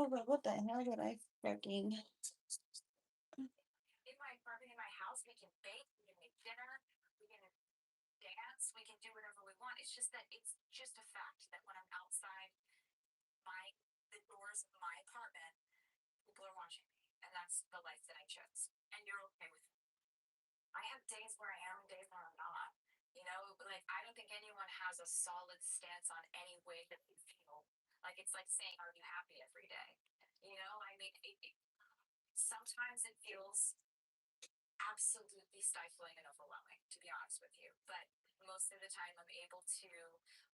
was like, what the hell did I fucking? In my apartment, in my house, we can bake, we can make dinner, we can dance, we can do whatever we want. It's just that it's just a fact that when I'm outside my the doors of my apartment, people are watching me, and that's the life that I chose. And you're okay with it. I have days where I am and days where I'm not. You know, like I don't think anyone has a solid stance on any way that you feel. Like it's like saying, "Are you happy every day?" You know, I mean, sometimes it feels absolutely stifling and overwhelming, to be honest with you. But most of the time, I'm able to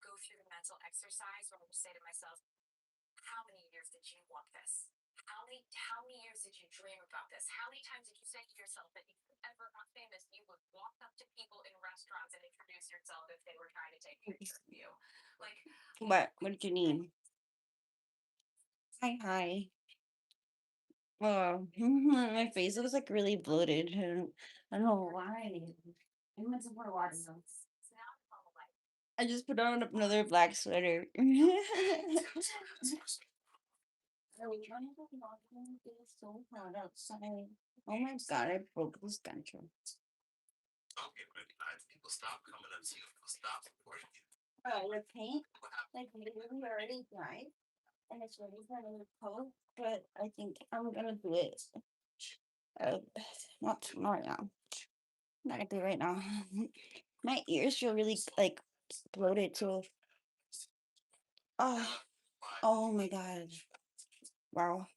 go through the mental exercise where I just say to myself, how many years did you want this? How many years did you dream about this? How many times did you say to yourself that if you ever got famous, you would walk up to people in restaurants and introduce yourself if they were trying to take a picture of you? Like, What did you need? Hi, hi. Oh, my face looks like really bloated. I don't know why. I went to put a lot of them. it's not all like I just put on another black sweater. Are we running out of water? It's so hot outside. Oh my god, I broke this control. The paint, like literally already dried, and it's ready for another coat. But I think I'm gonna do it. Uh, not right now. Not gonna do it right now. My ears feel really like bloated too. Oh, oh my god! Wow.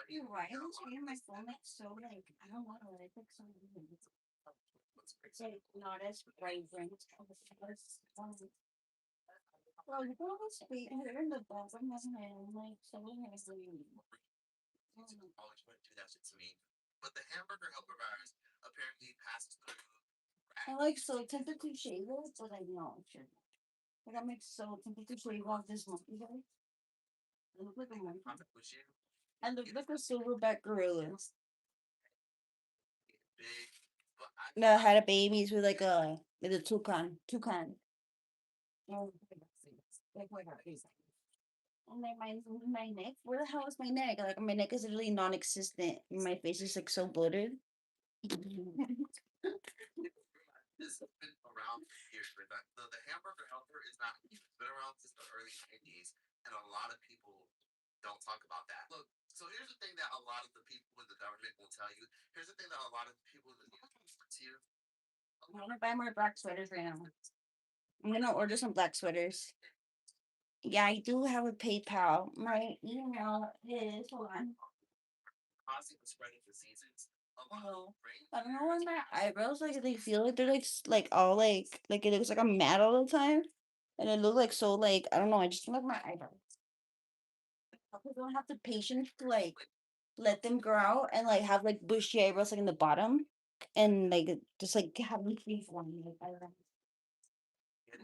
You're right. I was reading my phone like so like I don't want to let it like so it's like not as vibrant as well, you can always wait here in the bottom of my hand, like someone has really I like so tempted to shave it, but I know I shouldn't. Like I'm like so tempted to shave off this monkey guy. I look like a monkey. I look like a silverback gorilla that had a babies with like a toucan. Oh, and then my neck. Where the hell is my neck? Like my neck is literally non-existent. My face is like so bloated. I want to buy more black sweaters right now. I'm gonna order some black sweaters. Yeah, I do have a PayPal. My email is hold on. Oh, I don't know when my eyebrows like they feel like they're like like all like it looks like I'm mad all the time, and it look like so like I don't know. I just don't like my eyebrows. I don't have the patience to like let them grow out and like have like bushy eyebrows like in the bottom, and like just like have them free forming. Like, I don't know.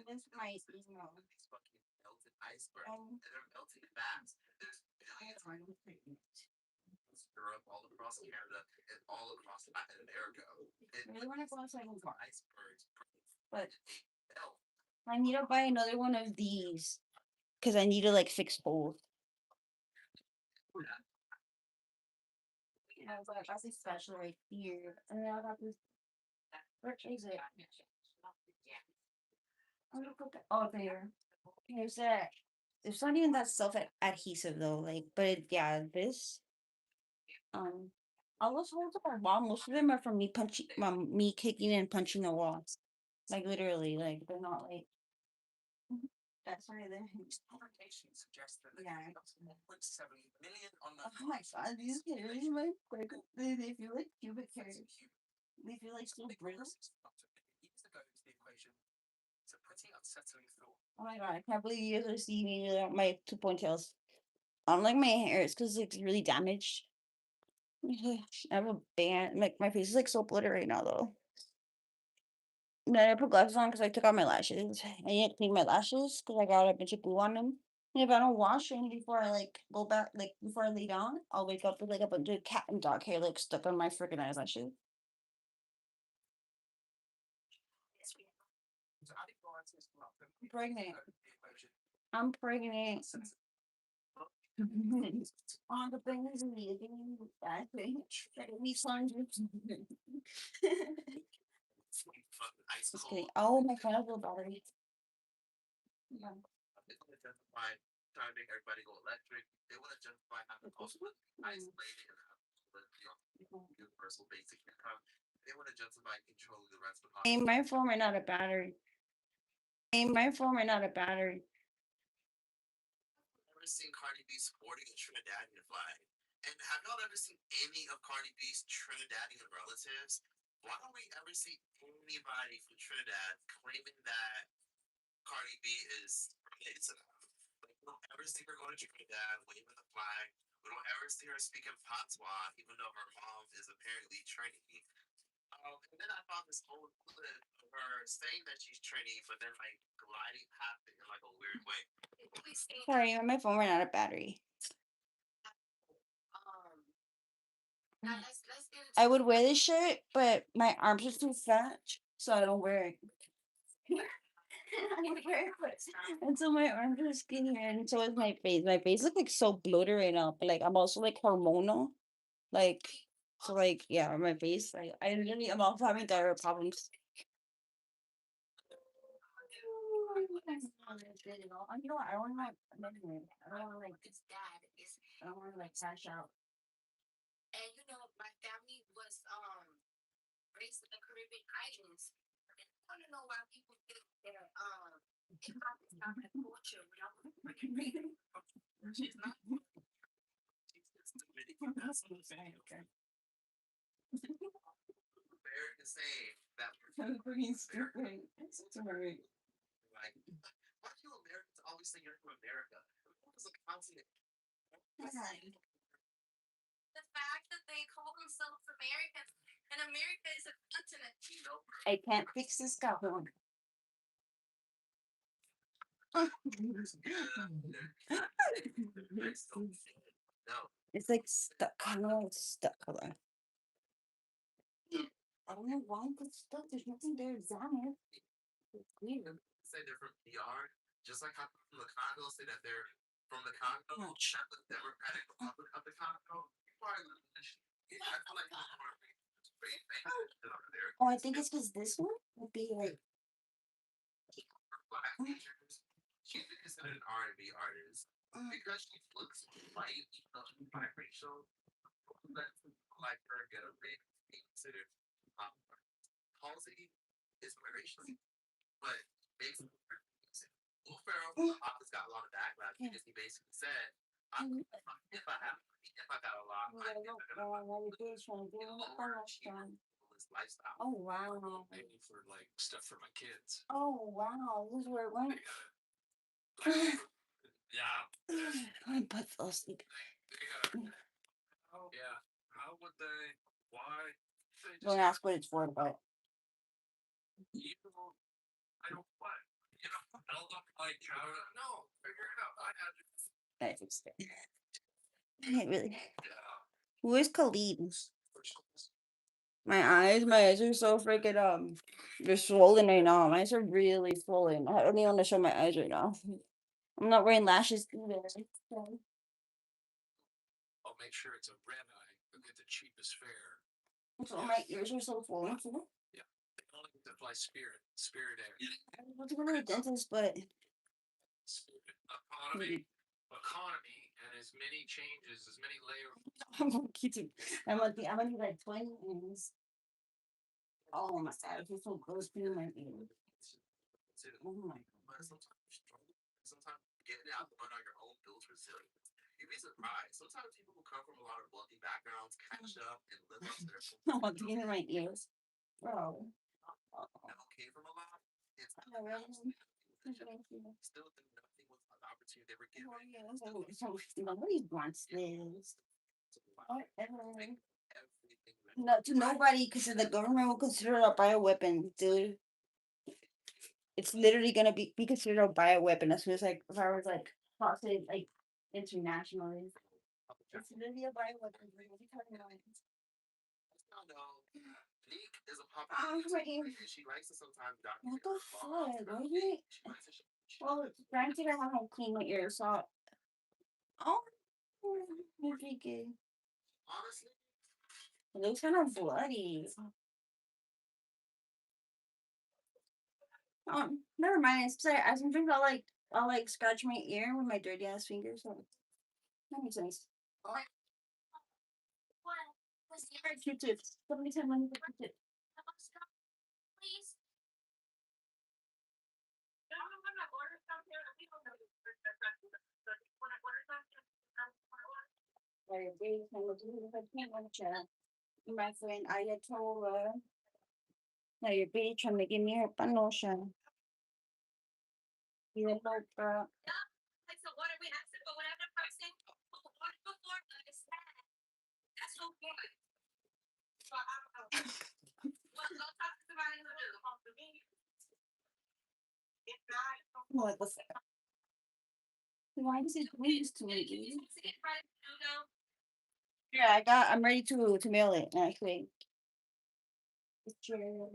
That's my email. Um, I really want to go outside and walk, but I need to buy another one of these because I need to like fix both. Yeah, but that's special right here. And then I got this. Where is it? I'm gonna put that. Oh, there. Here's that. It's not even that self adhesive though. Like, but yeah, this. Um, all those holes on my wall. Most of them are from me punching, me kicking and punching the walls. Like literally, like they're not like. That's why they. Publication suggests that Yeah. 1.7 million on the. Oh my god, these hairs, my like they feel like pubic hairs. They feel like so brittle. Years ago into the equation. It's a pretty unsettling thought. Oh my god, I can't believe you guys are seeing me without my two ponytails. I don't like my hair. It's because it's really damaged. I have a band. Like my face is like so bloated right now though. And then I put glasses on because I took out my lashes. I need to clean my lashes because I got a bunch of glue on them. And if I don't wash them before I like go back, like before I lay down, I'll wake up with like a bunch of cat and dog hair like stuck on my freaking eyelashes. So adding varieties from up I'm pregnant. the equation. I'm pregnant. On the things and the things I think that we find Ice Just cold. kidding. Oh my god, I have a battery. Yeah. They want to justify trying to make everybody go electric. They want to justify having also isolated and have universal basic income. They want to justify controlling the rest of the Name population. my phone ran out of battery. Name my phone ran out of battery. Never seen Cardi B sporting a Trinidadian flag. And have y'all ever seen any of Cardi B's Trinidadian relatives? Why don't we ever see anybody from Trinidad claiming that Cardi B is related to them? Like, we don't ever see her go to Trinidad waving the flag. We don't ever see her speaking patois, even though her mom is apparently Trini. And then I found this old clip of her saying that she's Trini, but then like gliding past it in like a weird way. Sorry, my phone ran out of battery. Let's get I would wear this shirt, but my arms are too fat, so I don't wear it. I would wear it, and so my arms are skinnier, and so is my face. My face looks like so bloated right now, but like I'm also like hormonal, like so like yeah, my face. Like I literally am also having thyroid problems. You know what? I don't want to. I don't want to like. his dad is I don't want to like cash out. and you know my family was raised in the Caribbean islands. And I want to know why people think that hip hop is not a culture without she's not. She's just Dominican. That's what I'm saying. Okay. Fair to say that I'm freaking stupid. Sorry. like why do you Americans always say you're from America? What is a continent? The fact that they call themselves Americans and America is a continent. You know, I can't fix this goblin. no. It's like stuck. I don't know, it's stuck. Hold on. I don't know why it's stuck. There's nothing there. Examine. It's weird. Say they're from PR, just like how from the Congo say that they're from the Congo, not the Democratic Republic of the Congo. Yeah, I feel like Oh, I think it's because this one would be like. she's considered an R&B artist because she looks white, biracial. Let like her get a big be considered pop. Halsey is biracial, but basically Will Ferrell has got a lot of backlash because he basically said, if I got a lot, I'm this lifestyle. Oh wow. Maybe for like stuff for my kids. Oh wow. This is where it went. Yeah. My butt fell asleep. Oh yeah. How would they? Why? Don't ask what it's for about. You know, I don't what. You know, I don't look like how. No, figure it out. I had. I fixed it. I really. Yeah. Who is Khalid? My eyes are so freaking they're swollen right now. My eyes are really swollen. I don't even want to show my eyes right now. I'm not wearing lashes either. I'll make sure it's a red eye. You'll get the cheapest fare. So my ears are so swollen too. Yeah. They only get to fly Spirit Air. I want to go to the dentist, but Spirit. Economy, and as many changes, as many layers. I'm kidding. I'm gonna be like 20 years. Oh my god, I feel so gross being in my ear. Oh my god. I want to get in my ears. Bro. Nobody wants this. Whatever. No, to nobody, because the government will consider it a bioweapon, dude. It's literally gonna be considered a bioweapon as soon as like if I was like processed like internationally. It's literally a bioweapon. What are you talking about? My ear. What the fuck? Why you? Well, granted, I haven't cleaned my ears, so oh, maybe good. It looks kind of bloody. Never mind. It's I sometimes I'll like scratch my ear with my dirty ass fingers. So that makes sense. Q-tips. Somebody tell me for Q-tips. Please. Like, they kind of do if I can't watch my friend Ayatollah. Now you're really trying to give me her panosha. You look Like so what are we asking? But when I'm pressing water before that's so good. So I don't know. Well, go talk to somebody who do. If not, what the fuck? Why does it do this to me, dude? Yeah, I'm ready to mail it actually. I want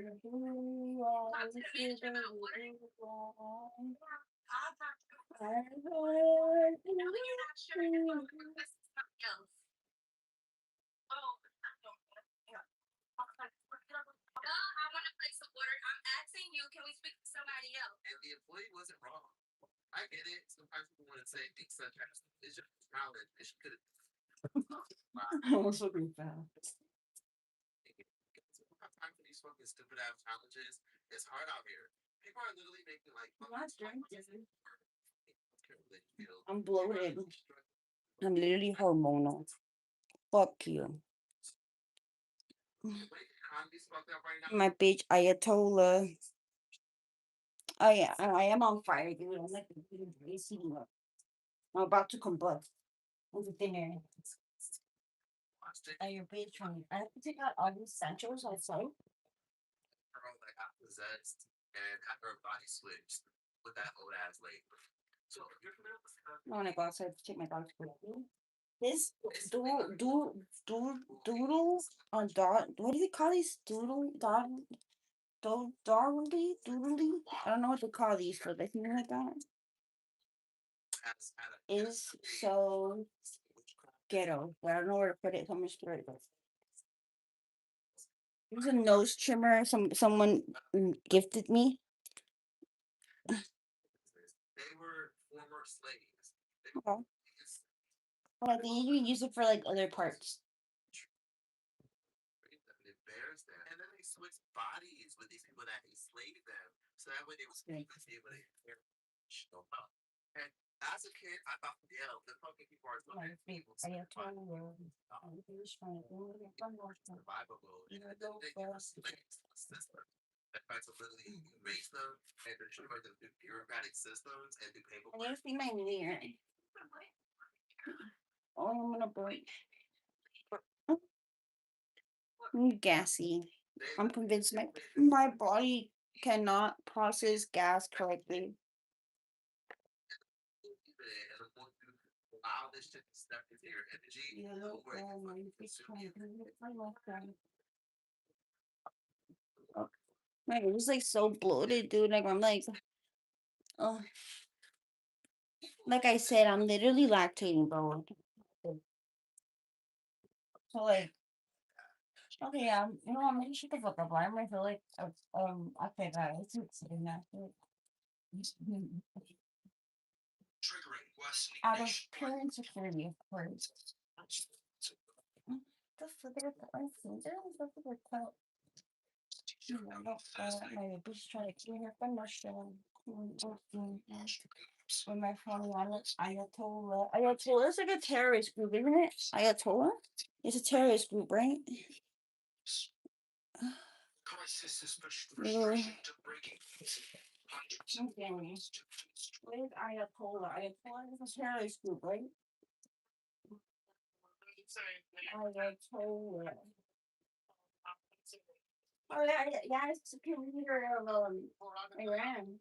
to place some order. I'm asking you, can we speak to somebody else? I'm so fast. I'm bloated. I'm literally hormonal. Fuck you. My bitch Ayatollah. Oh yeah, I am on fire, dude. I'm like racing up. I'm about to combust. Over dinner. Your bitch from I have to take out all these essentials outside. I want to go outside to take my dog to school. This doodle or dot. What do they call these? Doodly. I don't know what to call these, but I think like that is so ghetto. But I don't know where to put it. So I'm just it. It was a nose trimmer. Someone gifted me. Okay. But I think you can use it for like other parts. I need to see my mirror. Oh, I'm gonna break. I'm gassy. I'm convinced my body cannot process gas correctly. Like it was like so bloated, dude. Like I'm oh, like I said, I'm literally lactating, bro. So like, okay, you know, I'm gonna shut the fuck up. I might feel like, okay, guys, it's sitting there. Out of pure insecurity, of course. The fuck is my finger? What the fuck? My bitch trying to clean her from my show. with my phone on Ayatollah. Ayatollah is like a terrorist group, isn't it? Ayatollah? It's a terrorist group, right? No. Okay. What is Ayatollah? Ayatollah is a terrorist group, right? Ayatollah. Oh yeah, it's a computer of Iran.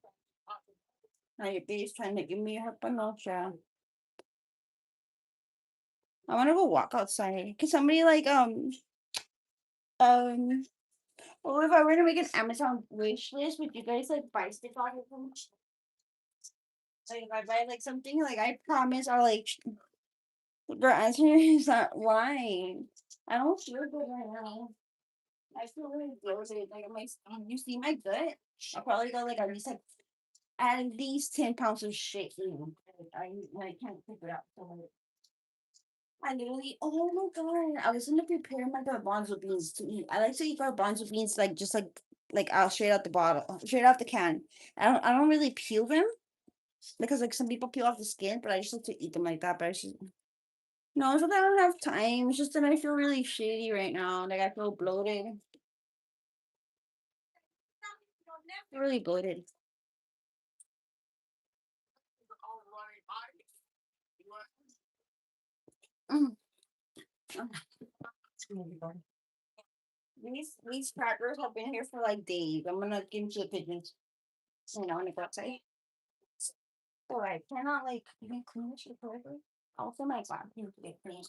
Now your baby's trying to give me her panocha. I want to go walk outside. Can somebody um well, if I were to make an Amazon wish list, would you guys like buy stuff off of them? Like if I buy like something, like I promise I'll like their answer is not lying. I don't feel good right now. I feel really bloated. Like my you see my gut? I probably got like at least 10 pounds of shit in. I can't figure it out. So like, I literally, oh my god, I was gonna prepare my garbanzo beans to eat. I like to eat garbanzo beans like just like out straight out the bottle, straight out the can. I don't really peel them because like some people peel off the skin, but I just like to eat them like that. But I just no, it's not that I don't have time. It's just that I feel really shitty right now. Like I feel bloated. I'm really bloated. Mm. These crackers have been here for like days. I'm gonna give them to the pigeons. So now I'm gonna go outside. So I cannot like even clean this shit correctly. Also, my God, you to get clean.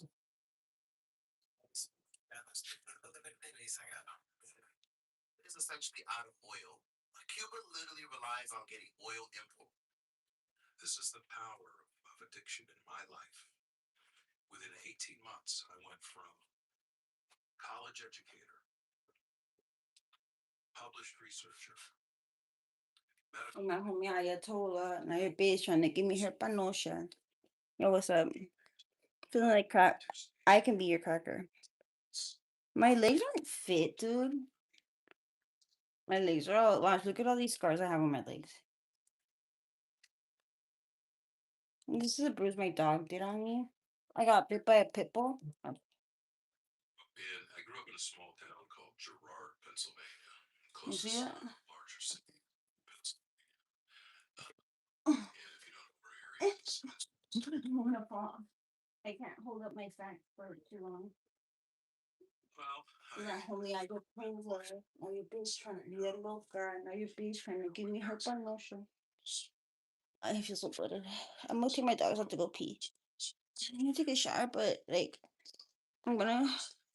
Is essentially out of oil. Cuba literally relies on getting oil import. This is the power of addiction in my life. Within 18 months, I went from college educator, published researcher, I'm not homie Ayatollah. Now your bitch trying to give me her panosha. Yo, what's up? Feeling like crack. I can be your cracker. My legs aren't fit, dude. My legs are all. Watch, look at all these scars I have on my legs. This is a bruise my dog did on me. I got bit by a pit bull. and I grew up in a small town called Girard, Pennsylvania, You see closest that? larger city in Pennsylvania. And if you don't know where area is, I'm gonna fall. I can't hold up my back for too long. well, Yeah, homie, I go painkiller. Now your bitch trying to be a little girl. Now your bitch trying to give me her promotion. I feel so bloated. I'm gonna take my dogs out to go pee. I'm gonna take a shower, but like I'm gonna.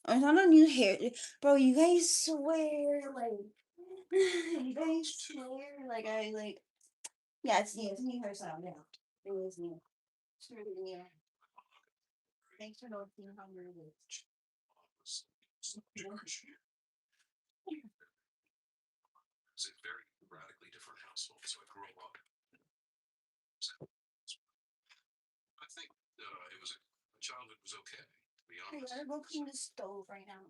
I'm not a new hair, bro. You guys swear like you guys swear like I like. Yeah, it's new. It's new hairstyle. Yeah, it is new. It's really new. Thanks for noticing how new it is. it's a very radically different household, so I grew up. I think it was my childhood was okay, to be I honest. gotta go clean the stove right now.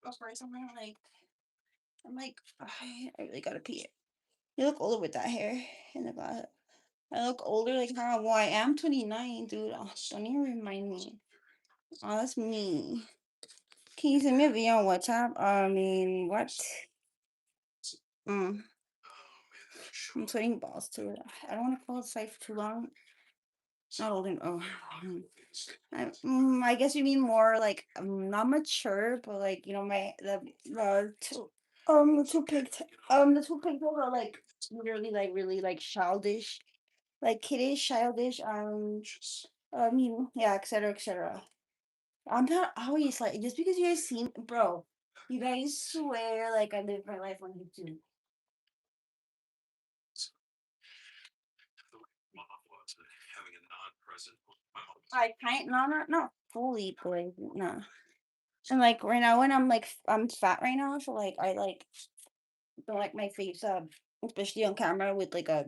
But first, I'm like, I really gotta pee. You look older with that hair in the glass. I look older, like how well I am 29, dude. Oh, don't even remind me. Oh, that's me. Can you send me a video on WhatsApp? I mean, what? Mm. I'm sweating balls too. I don't want to fall asleep for too long. Not old and oh. I guess you mean more like not mature, but like my the two pigtails are like literally like really like childish, like kiddish, childish. I mean yeah, etc. etc. I'm not always like just because you guys seen bro, you guys swear like I live my life on YouTube. Having a non-present. I can't not fully, but like no. And like right now when I'm fat right now, so like I like don't like my face especially on camera with like a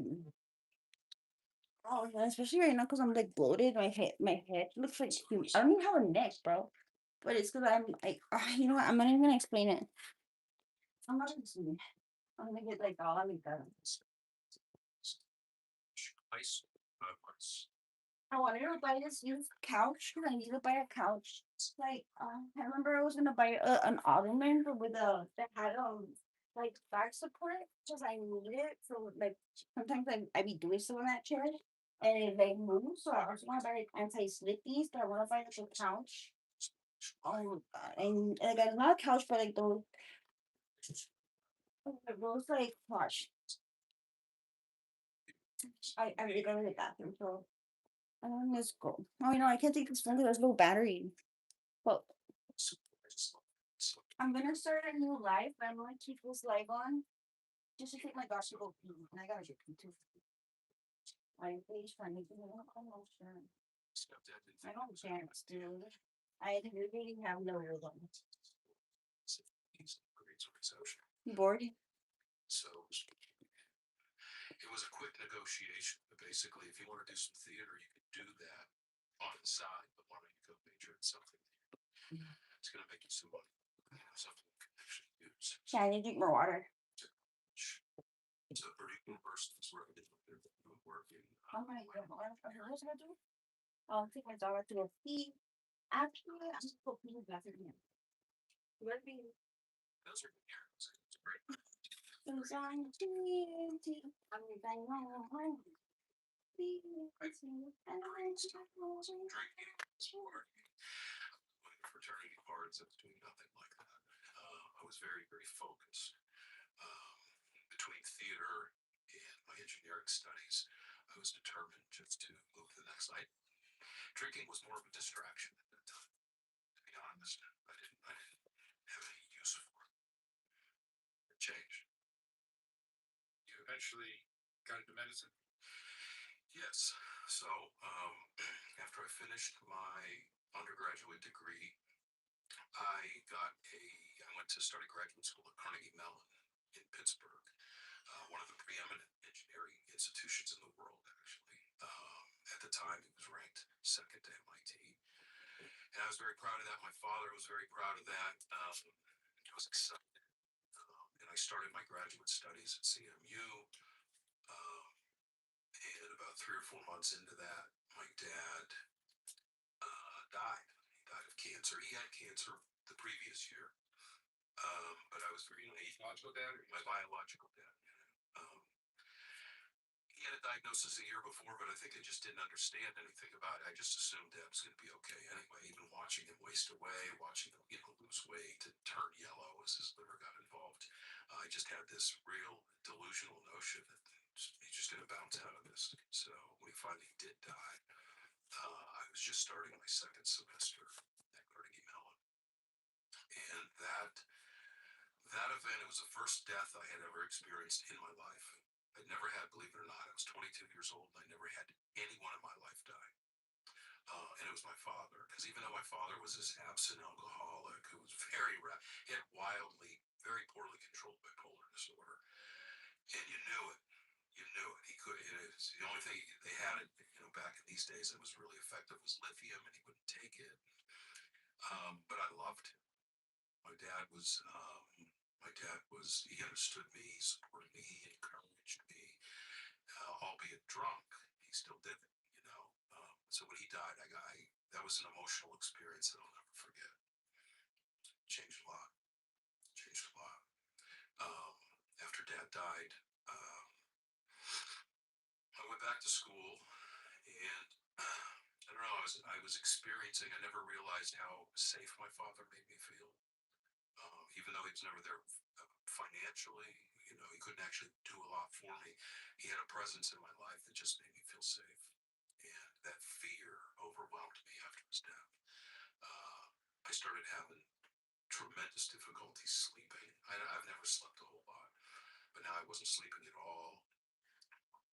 oh yeah, especially right now because I'm like bloated. My head looks like I don't even have a neck, bro. But it's because you know what? I'm not even gonna explain it. I'm not gonna explain it. I'm gonna get like all I'm done. Ice, ice. I wanted to buy this used couch because I need to buy a couch. Like, I remember I was gonna buy an ottoman but with a that had like back support because I need it for like sometimes I be doing stuff on that chair and it like moves. So I also want to buy like anti-slippies, but I want to buy like a couch. And like not a couch, but like those like plush. I really go to the bathroom, so let's go. Oh, I can't take this phone because there's no battery. Well, I'm gonna start a new live, but I'm gonna keep this live on just to take my gosh to go pee. And I gotta go pee too. I please find me. I'm not sure. I don't dance, dude. I really have no rhythm. You bored? So it was a quick negotiation. But basically, if you want to do some theater, you can do that on the side. But why don't you go major in something? It's going to make you some money. Something you can actually use. Yeah, I need to drink more water. It's a pretty cool person who's working. Oh my god, what was I gonna do? I'll take my dog out to go pee. Actually, I'm just going to pee in the bathroom. Where be? Those are good arrows. It's great. Cause I'm TNT. I'm bang on. Drinking, fraternity parts. I was doing nothing like that. I was very, very focused. Um, Between theater and my engineering studies, I was determined just to move to the next night. Drinking was more of a distraction at that time, to be honest. I didn't have any use for it. It changed. You eventually got into medicine? Yes. So, after I finished my undergraduate degree, I went to start a graduate school at Carnegie Mellon in Pittsburgh, one of the preeminent engineering institutions in the world, actually. At the time, it was ranked second to MIT. And I was very proud of that. My father was very proud of that. I was excited. And I started my graduate studies at CMU. Um, and about 3 or 4 months into that, my dad died. He died of cancer. He had cancer the previous year. But I was very biological dad, or my biological dad. Um, he had a diagnosis a year before, but I think I just didn't understand anything about it. I just assumed Dad was going to be okay anyway. Even watching him waste away, watching him lose weight and turn yellow as his liver got involved, I just had this real delusional notion that he's just going to bounce out of this. So when he finally did die, I was just starting my second semester at Carnegie Mellon, and that event, it was the first death I had ever experienced in my life. I'd never had, believe it or not, I was 22 years old and I never had anyone in my life die. And it was my father, because even though my father was this absent alcoholic who was he had wildly, very poorly controlled bipolar disorder, and you knew it. You knew it. He could. It was the only thing they had it, back in these days that was really effective was lithium, and he wouldn't take it. But I loved him. My dad was. My dad was. He understood me. He supported me. He encouraged me, albeit drunk. He still did it. So when he died, that was an emotional experience that I'll never forget. Changed a lot. Changed a lot. Um, After Dad died, I went back to school, and I don't know. I was experiencing. I never realized how safe my father made me feel. Even though he was never there financially, he couldn't actually do a lot for me. He had a presence in my life that just made me feel safe, and that fear overwhelmed me after his death. Uh, I started having tremendous difficulty sleeping. I've never slept a whole lot, but now I wasn't sleeping at all.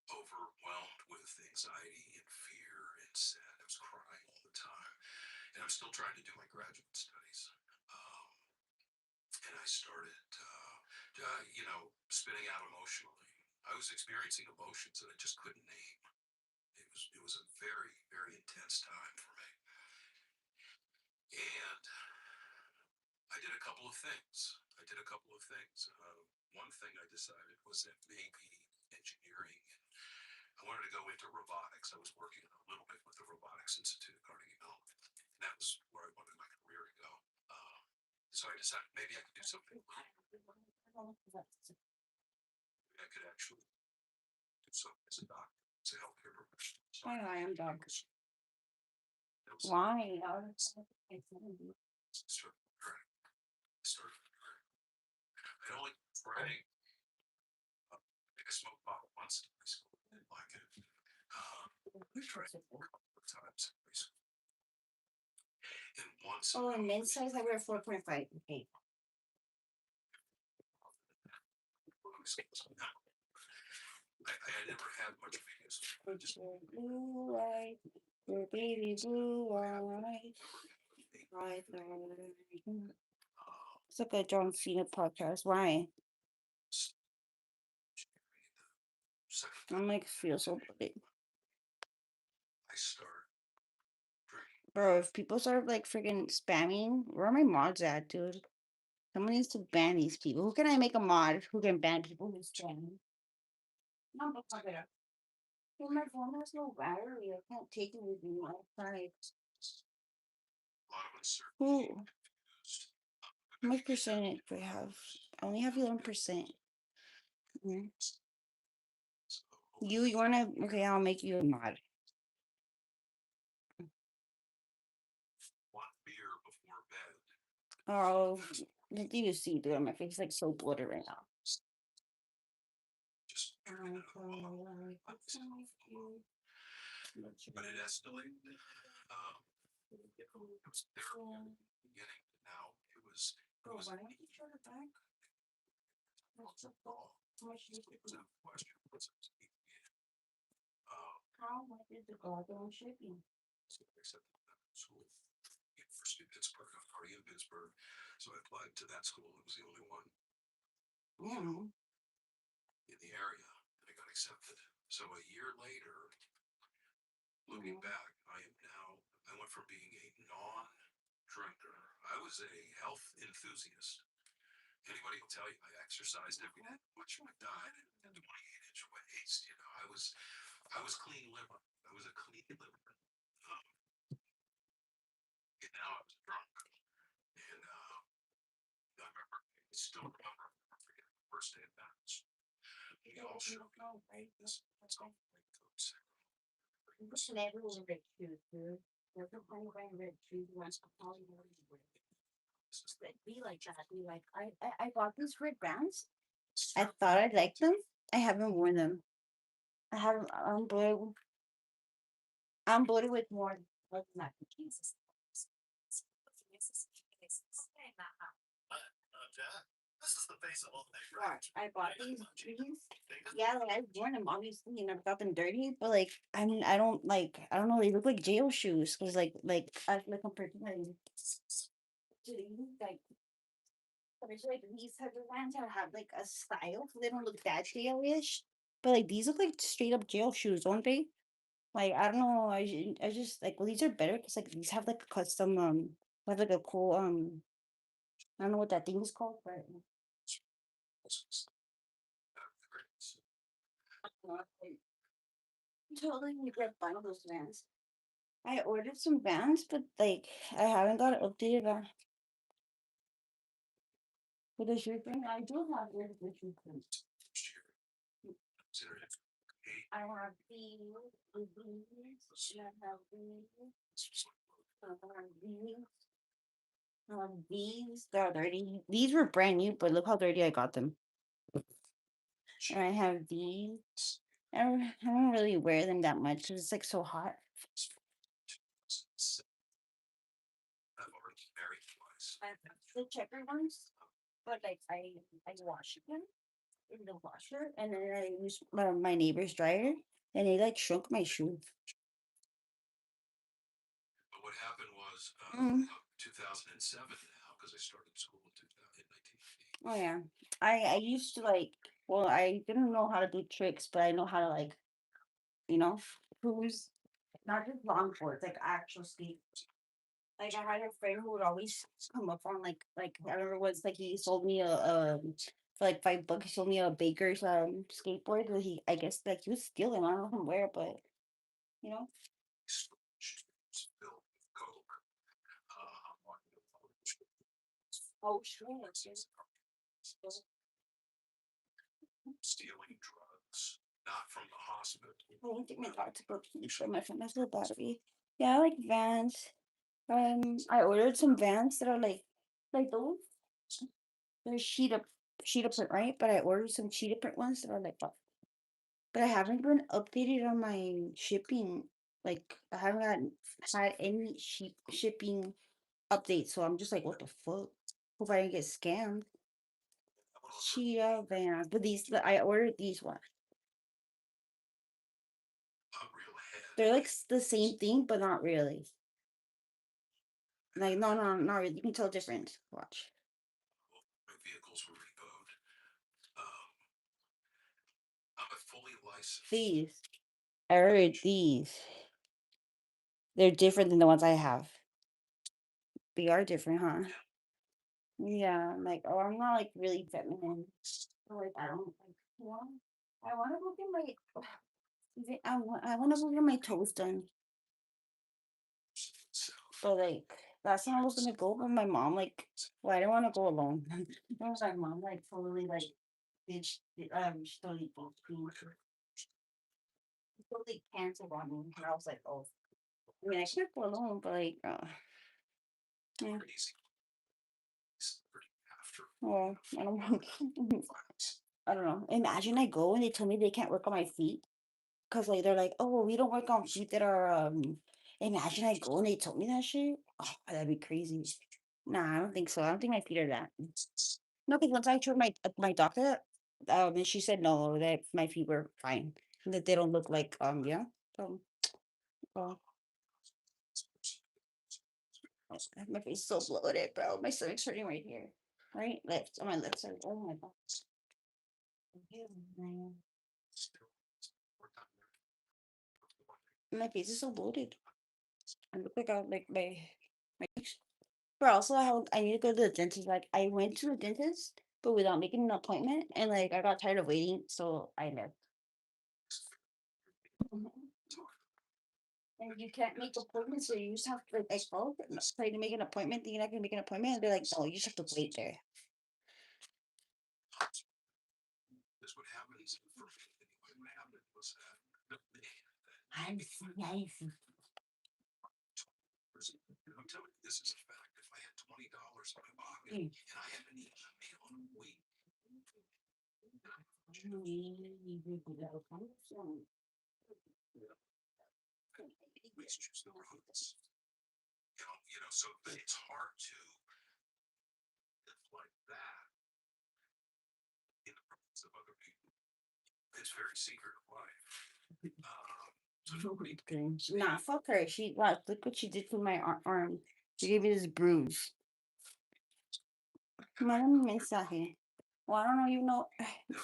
Overwhelmed with anxiety and fear and sad. I was crying all the time, and I'm still trying to do my graduate studies. Um, and I started, spinning out emotionally. I was experiencing emotions that I just couldn't name. It was a very, very intense time for me, and I did a couple of things. One thing I decided was that maybe engineering I wanted to go into robotics. I was working a little bit with the Robotics Institute at Carnegie Mellon, and that was where I wanted my career to go. So I decided maybe I could do something. I could actually do something as a doctor, as a healthcare professional. So I am dog. that was Why? started learning. I only drank. I smoked pot once in high school. I didn't like it. I tried a couple of times in high school. And once. Oh, and men's size, I wear 4.5. Okay. I never had much fingers. Just blue eyes, your baby blue eyes. Right there. It's like a John Cena podcast. Why? I'm like feel so bloody. I started drinking. Bro, if people start like freaking spamming, where are my mods at, dude? Someone needs to ban these people. Who can I make a mod who can ban people who spam? No, but fuck it up. Well, my phone has no battery. I can't take it with me outside. A lot of uncertainty. Who? Confused. How much percentage do I have? I only have 11%. You wanna? Okay, I'll make you a mod. One beer before bed. Oh, the thing you see, dude, my face is like so bloated right now. Just drinking out of the bottle. But it escalated. It was terrible in the beginning. Now it was. Why don't you turn it back? What's up, ball? How much do you think? What's up? Question. What's up? How much is the goddamn shipping? Except school. University of Pittsburgh. I'm already in Pittsburgh. So I applied to that school. It was the only one. Yeah. In the area. And I got accepted. So a year later, looking back, I went from being a non-drinker. I was a health enthusiast. Anybody will tell you I exercised every day. Watch my diet at 28-inch waist. I was clean liver. I was a clean liver. And now I was drunk. And I remember, I still remember, I forget the first day of mass. We all showed up. This all white coats. Wish never was a red shoes, dude. Never wearing red shoes once. Probably be like that. Be like, I bought these red bands. I thought I'd like them. I haven't worn them. I haven't. I'm bloated with more. Not Jesus. This is the face of all things. Watch, I bought these jeans. Yeah, like I've worn them obviously, and I've got them dirty. But like, I mean, I don't like. I don't know. They look like jail shoes because like compared to like but I feel like these type of ones have like a style, so they don't look that jailish. But like these look like straight up jail shoes, don't they? Like I don't know. I just like well these are better because like these have like a custom have like a cool I don't know what that thing is called, but totally regret buying those vans. I ordered some vans, but like I haven't got it updated with the shipping. I do have it with the shipping. I have these, and I have these, I have these, I have these. They're dirty. These were brand new, but look how dirty I got them. And I have these. I don't really wear them that much because it's like so hot. I have the checker ones, but like I wash them in the washer, and then I use my neighbor's dryer, and they like shrunk my shoe. But what happened was 2007 now, because I started school in 1990. Oh yeah, I used to like. Well, I didn't know how to do tricks, but I know how to like, you know, cruise. Not just longboards, like actual skate. Like I had a friend who would always come up on like I remember once like he sold me for like $5. He sold me a baker's skateboard that I guess like he was stealing. I don't know from where, but you know. Oh shit. Stealing drugs, not from the hospital. I don't think my dog to go for my phone. That's the battery. Yeah, I like Vans. I ordered some Vans that are like those. They're sheet of print, right? But I ordered some cheetah print ones that are like that. But I haven't been updated on my shipping. Like I haven't had any shipping updates. So I'm just like, what the fuck? Hope I didn't get scammed. Cheetah Vans, but I ordered these ones. They're like the same thing, but not really. Like no, not really. You can tell difference. Watch My vehicles were repoed. I'm a fully licensed. these. I ordered these. They're different than the ones I have. They are different, huh? Yeah, I'm like, oh, I'm not like really feminine. Like, I don't like, I want to go get my, I want to go get my toes done. But like, last time I was gonna go, but my mom like, well, I didn't want to go alone. My mom like totally like, did she totally canceled on me, and I was like, oh, I mean, I could go alone, but like, yeah. Well, I don't want. I don't know. Imagine I go and they tell me they can't work on my feet because like they're like, oh, well, we don't work on feet that are. Imagine I go and they told me that shit. Oh, that'd be crazy. Nah, I don't think so. I don't think my feet are that. No, because once I showed my doctor, and she said no, that my feet were fine, and that they don't look like yeah. So, well, my face is so bloated, bro. My stomach's hurting right here, right left on my left side. Oh my god. My face is so bloated. I look like my but also I need to go to the dentist. Like I went to the dentist, but without making an appointment, and like I got tired of waiting, so I left. Mhm. And you can't make appointments, so you just have to like I called and try to make an appointment, thinking I can make an appointment, and they're like, no, you just have to wait there. That's what happens for me. Anyway, what happened was I'm so nice. I'm telling you, this is a fact. If I had $20 in my pocket and I haven't eaten a meal in a week, please choose the roads. So it's hard to live like that in the presence of other people. It's very secret of life. So nobody. Nah, fuck her. She watch. Look what she did to my arm. She gave me this bruise. Mándame un mensaje. O I don't know, you know,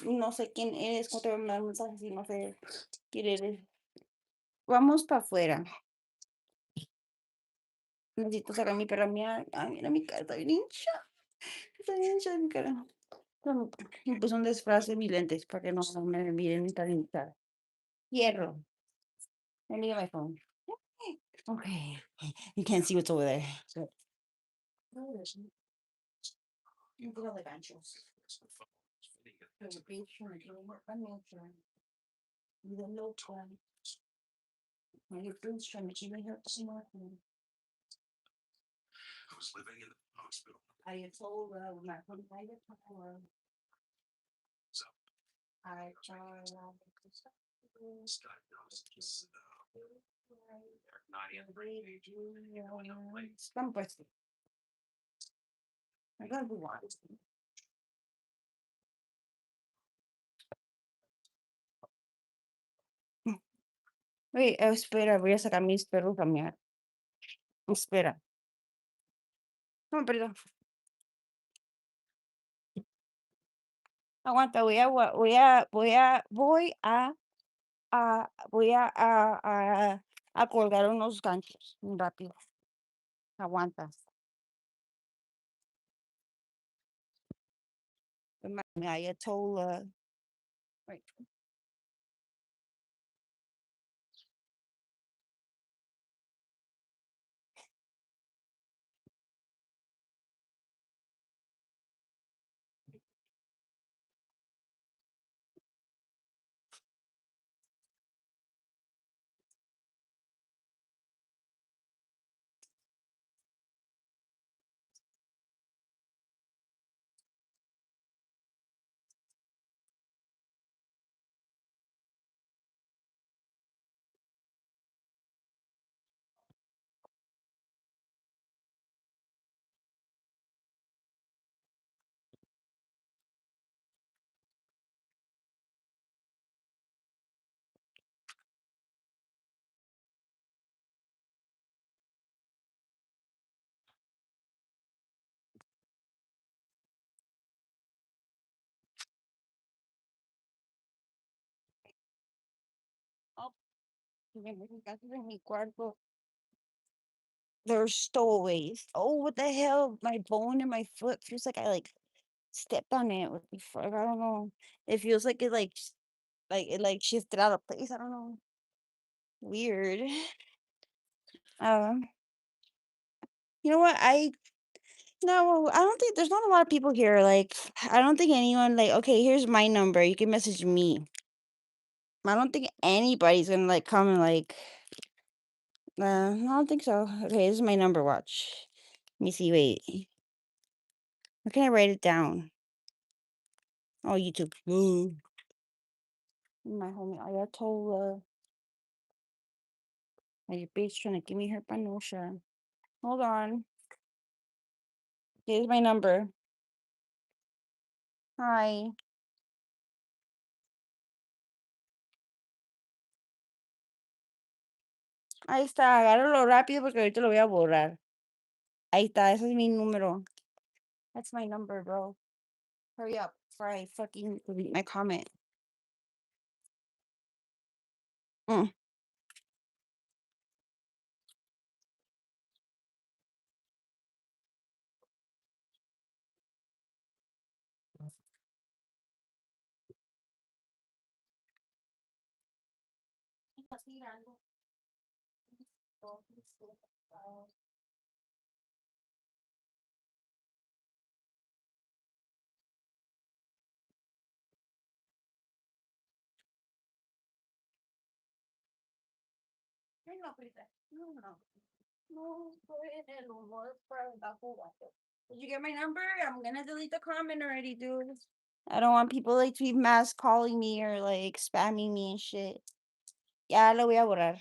no sé quién eres, cómo te voy a mandar un mensaje si no sé quién eres. Vamos para afuera. Necesito sacar mi perra mía. Ay, mira mi cara, está bien hincha. Está bien hincha mi cara. Me puse un disfraz de mis lentes para que no me miren tan hinchada. Hierro. Let me get my phone. Okay. You can't see what's over there. So. Un poco de ganchos. Pero pinche, me quiero morder mucho. Y de loco. My friends trying to keep me here somewhere. I was living in the hospital. I told my provider before So I tried this diagnosis, not in Stop busting. I gotta be honest. Wait, espera, voy a sacar mis perros a caminar. Espera. No, perdón. Aguanta, voy a colgar unos ganchos rápido. Aguanta. My Ayatollah. Right. Oh, en mi cuarto. They're stowaways. Oh, what the hell? My bone in my foot feels like I like stepped on it. What the fuck? I don't know. It feels like it like it like shifted out of place. I don't know. Weird. Um, you know what? I no, I don't think there's not a lot of people here. Like, I don't think anyone like. Okay, here's my number. You can message me. I don't think anybody's gonna like come and like. I don't think so. Okay, this is my number. Watch. Let me see. Wait. How can I write it down? Oh, YouTube. Ooh. My homie Ayatollah. My bitch trying to give me her panosha. Hold on. Here's my number. Hi. Ahí está. Agárralo rápido porque ahorita lo voy a borrar. Ahí está. Ese es mi número. That's my number, bro. Hurry up before I fucking delete my comment. Mm. No, Frida. No, no. No, estoy en el humor para estar jugando. Did you get my number? I'm gonna delete the comment already, dude. I don't want people like to be mass calling me or like spamming me and shit. Ya lo voy a borrar.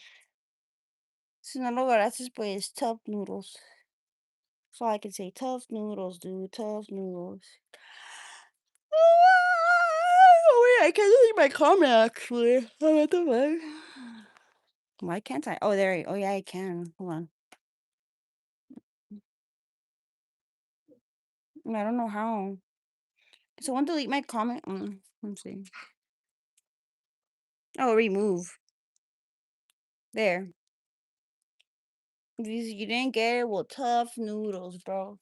Si no lo borraste, pues tough noodles. That's all I can say. Tough noodles, dude. Tough noodles. Oh, wait, I can't delete my comment actually. Oh, what the fuck? Why can't I? Oh, there. Oh, yeah, I can. Hold on. I don't know how. Someone delete my comment. Let's see. Oh, remove. There. These you didn't get it. Well, tough noodles, bro.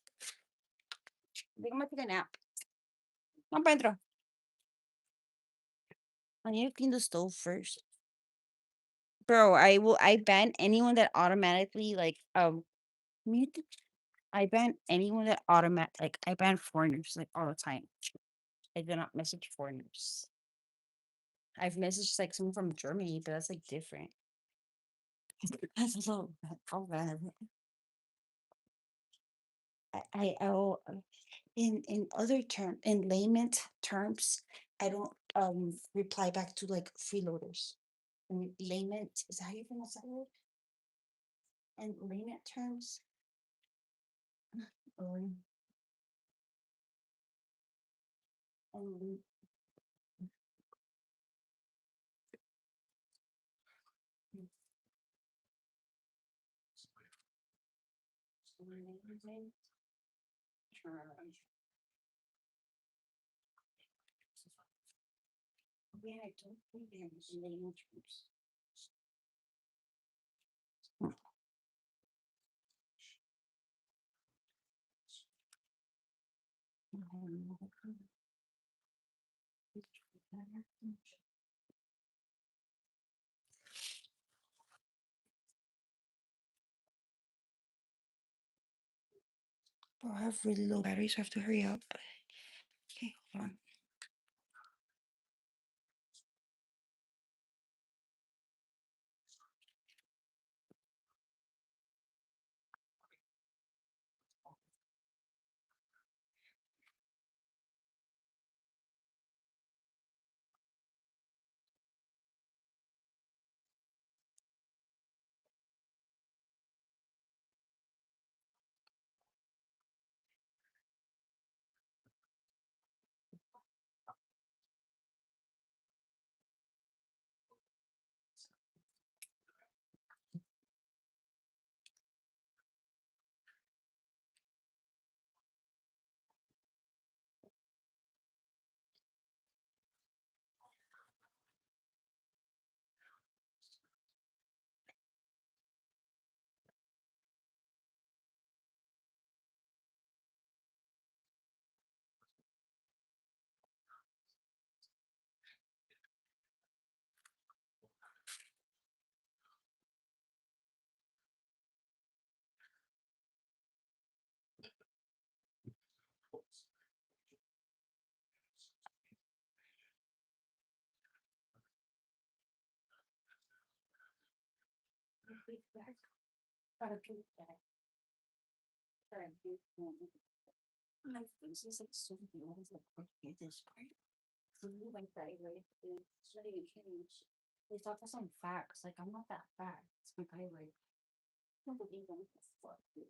I think I'm gonna take a nap. I'm dentro. I need to clean the stove first. Bro, I ban anyone that automatically mute. I ban anyone that I ban foreigners like all the time. I do not message foreigners. I've messaged like someone from Germany, but that's like different. That's a little how bad. Oh, in other term in layman terms, I don't reply back to like freeloaders. In layman is that how you pronounce that word? In layman terms, um, um, yeah, I don't think there's layman terms. Bro, I have really low battery, so I have to hurry up. Okay, hold on. My face is like so blue. Like, okay, this part. Blue like that, right? It's ready to change. They talk for some facts. Like, I'm not that fat. It's my thyroid. I don't believe them. Fuck, dude.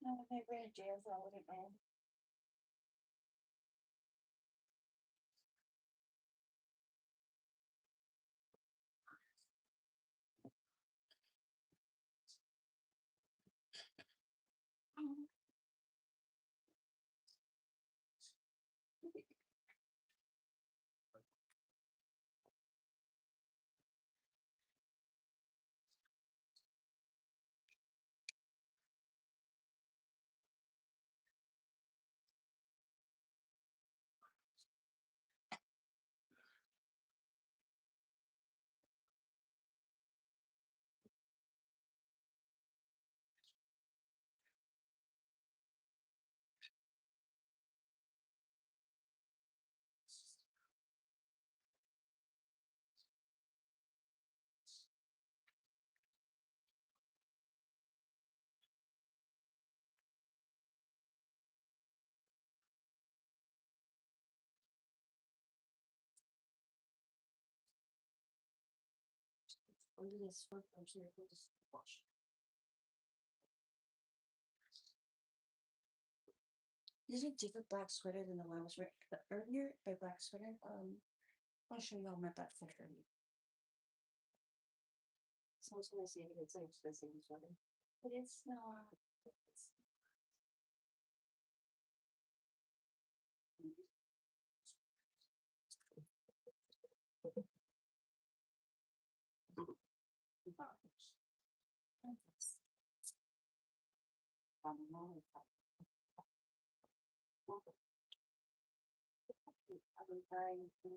No, they read jail, so I wouldn't know. Only this one person who just watch. This is a different black sweater than the one I was wearing earlier. My black sweater. I'll show y'all my black sweater. Someone's gonna say it's like the same sweater, but it's not. It's, I've been trying to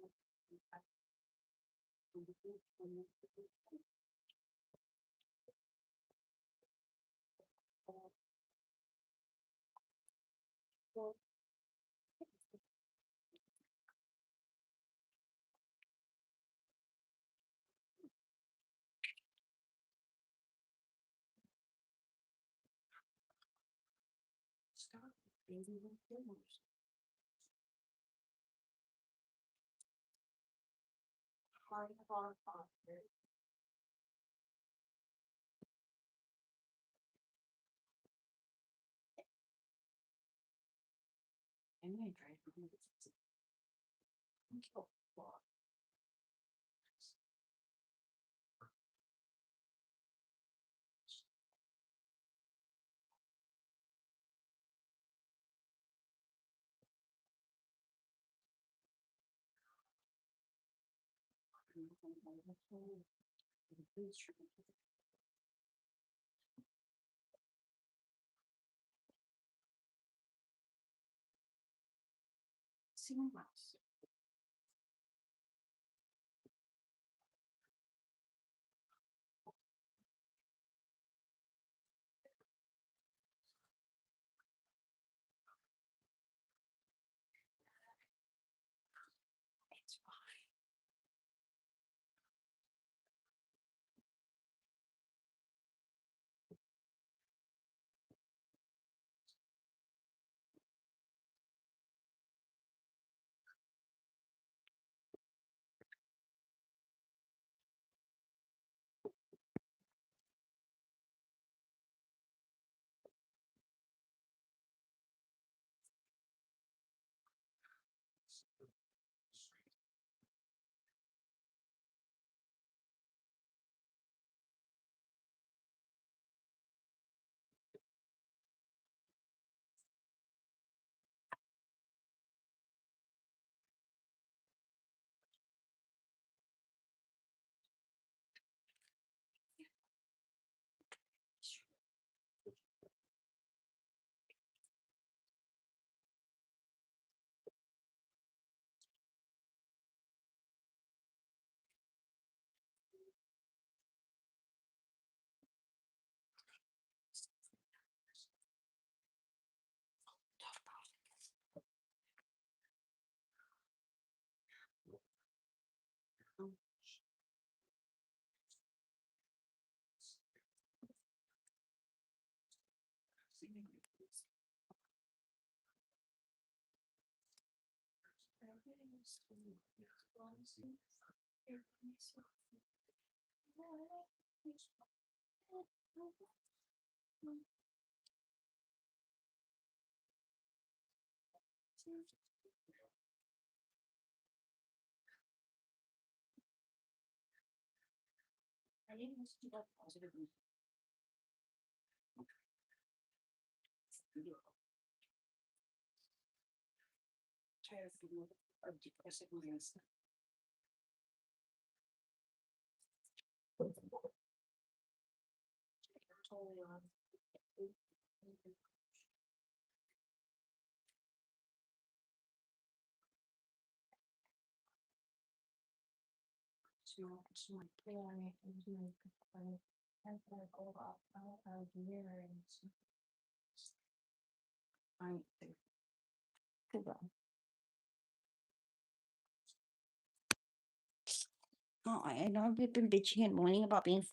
Oh, I know we've been bitching and moaning about being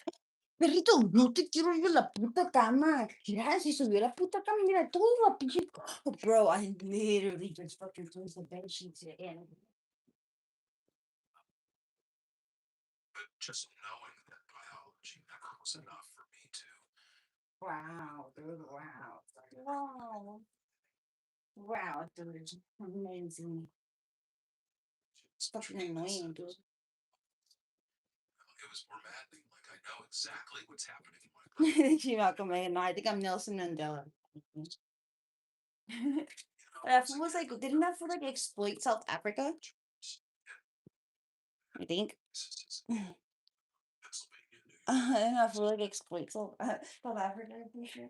Perrito, no te quiero ir a la puta cama. Mira, si subió la puta cama, mira todo la pinche. Oh, bro, I literally just fucking closed the bed sheets in. Just knowing that biology never was enough for me to. Wow, dude, wow. Wow. Wow, dude. Amazing. It's fucking annoying, dude. It was more maddening. Like I know exactly what's happening in my brain. She welcome me. No, I think I'm Nelson Mandela. That fool was like, didn't that fool like exploit South Africa? I think. Pennsylvania, New York, And that fool like exploit South Africa. I'm pretty sure.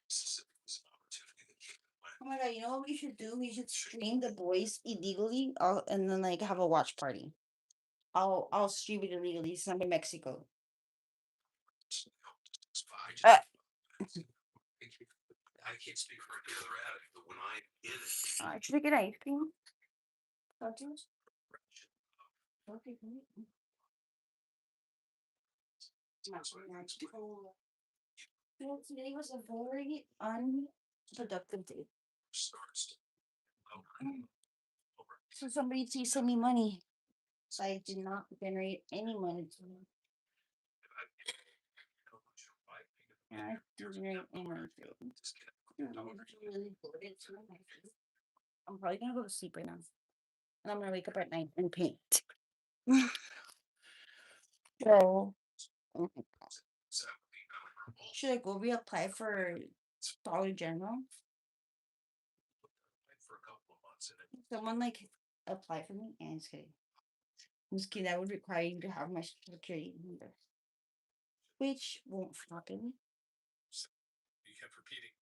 Mississippi was an opportunity that should have been Oh my god, you know what we should do? We should stream The Boys illegally and then like have a watch party I'll stream it illegally. It's not in Mexico. I Uh, can't speak for any other addict, but when I'm in it, should I get ice cream? Cartoons? Okay, great. Well, today was a very unproductive day. starts So somebody please send me money. So I did not generate any money today. I didn't generate any money today. Really bloated too. I'm probably gonna go to sleep right now. And I'm gonna wake up at night and paint. So should I go reapply for Dollar General? for a couple of months and it Someone like apply for me? And it's kidding. I'm just kidding. That would require you to have my security number, which won't happen. you kept repeating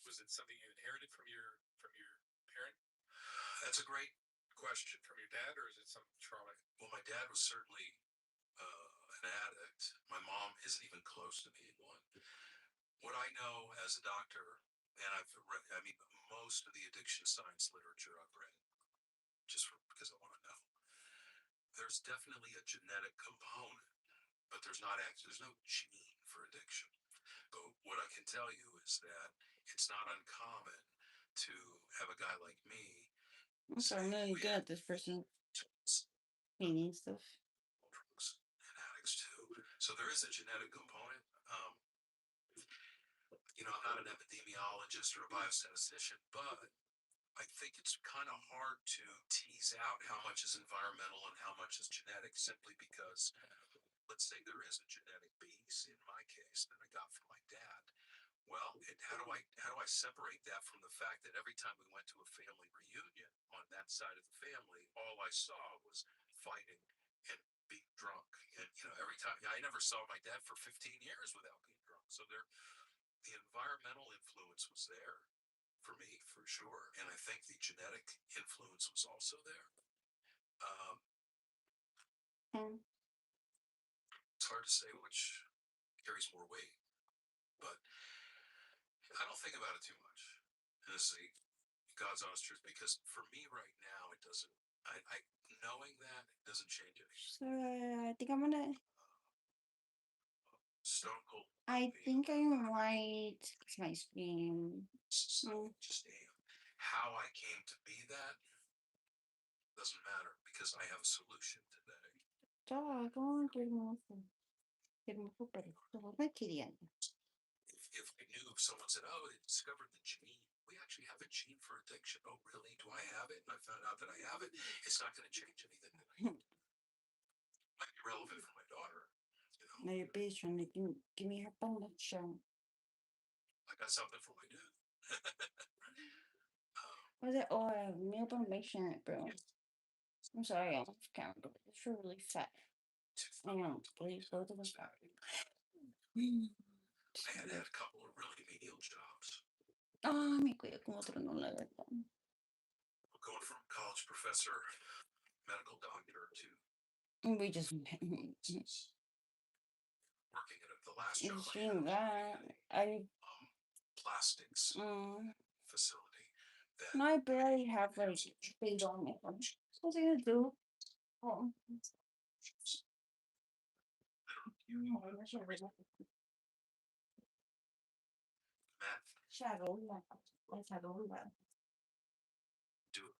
was it something you inherited from your parent? That's a great question. From your dad, or is it some trauma? Well, my dad was certainly an addict. My mom isn't even close to being one. What I know as a doctor, and I've read, I mean, most of the addiction science literature I've read, just because I want to know, there's definitely a genetic component, but there's no gene for addiction. But what I can tell you is that it's not uncommon to have a guy like me. I'm sorry, I'm not good at this person painting stuff. Drugs and addicts too. So there is a genetic component. I'm not an epidemiologist or a biostatistician, but I think it's kind of hard to tease out how much is environmental and how much is genetic, simply because, let's say there is a genetic base in my case that I got from my dad. Well, how do I separate that from the fact that every time we went to a family reunion on that side of the family, all I saw was fighting and being drunk. And every time I never saw my dad for 15 years without being drunk. So the environmental influence was there for me, for sure, and I think the genetic influence was also there. Mm. It's hard to say which carries more weight, but I don't think about it too much. And this is God's honest truth, because for me right now, it doesn't. I knowing that it doesn't change anything. So I think I'm gonna. Stone cold. I think I might. It's my screen. Just how I came to be that doesn't matter, because I have a solution today. Dog, I want to get more better. What's my kitty at? If I knew, if someone said, "Oh, they discovered the gene," we actually have a gene for addiction. Oh, really? Do I have it? And I found out that I have it. It's not going to change anything. Might be relevant for my daughter. Now your bitch trying to give me her bonus show. I got something for my dude. What's it? Oh, meal information, bro. I'm sorry, I'm off camera, but it's really fat. I know, please go to the fat. I had a couple of really menial jobs. Ah, mi cuida con otro no la verdad. Going from college professor, medical doctor, to We just working at the last job I stream had, that. plastics facility. No, I barely have like things on me. What's I gonna do? Oh. Shadow, do it.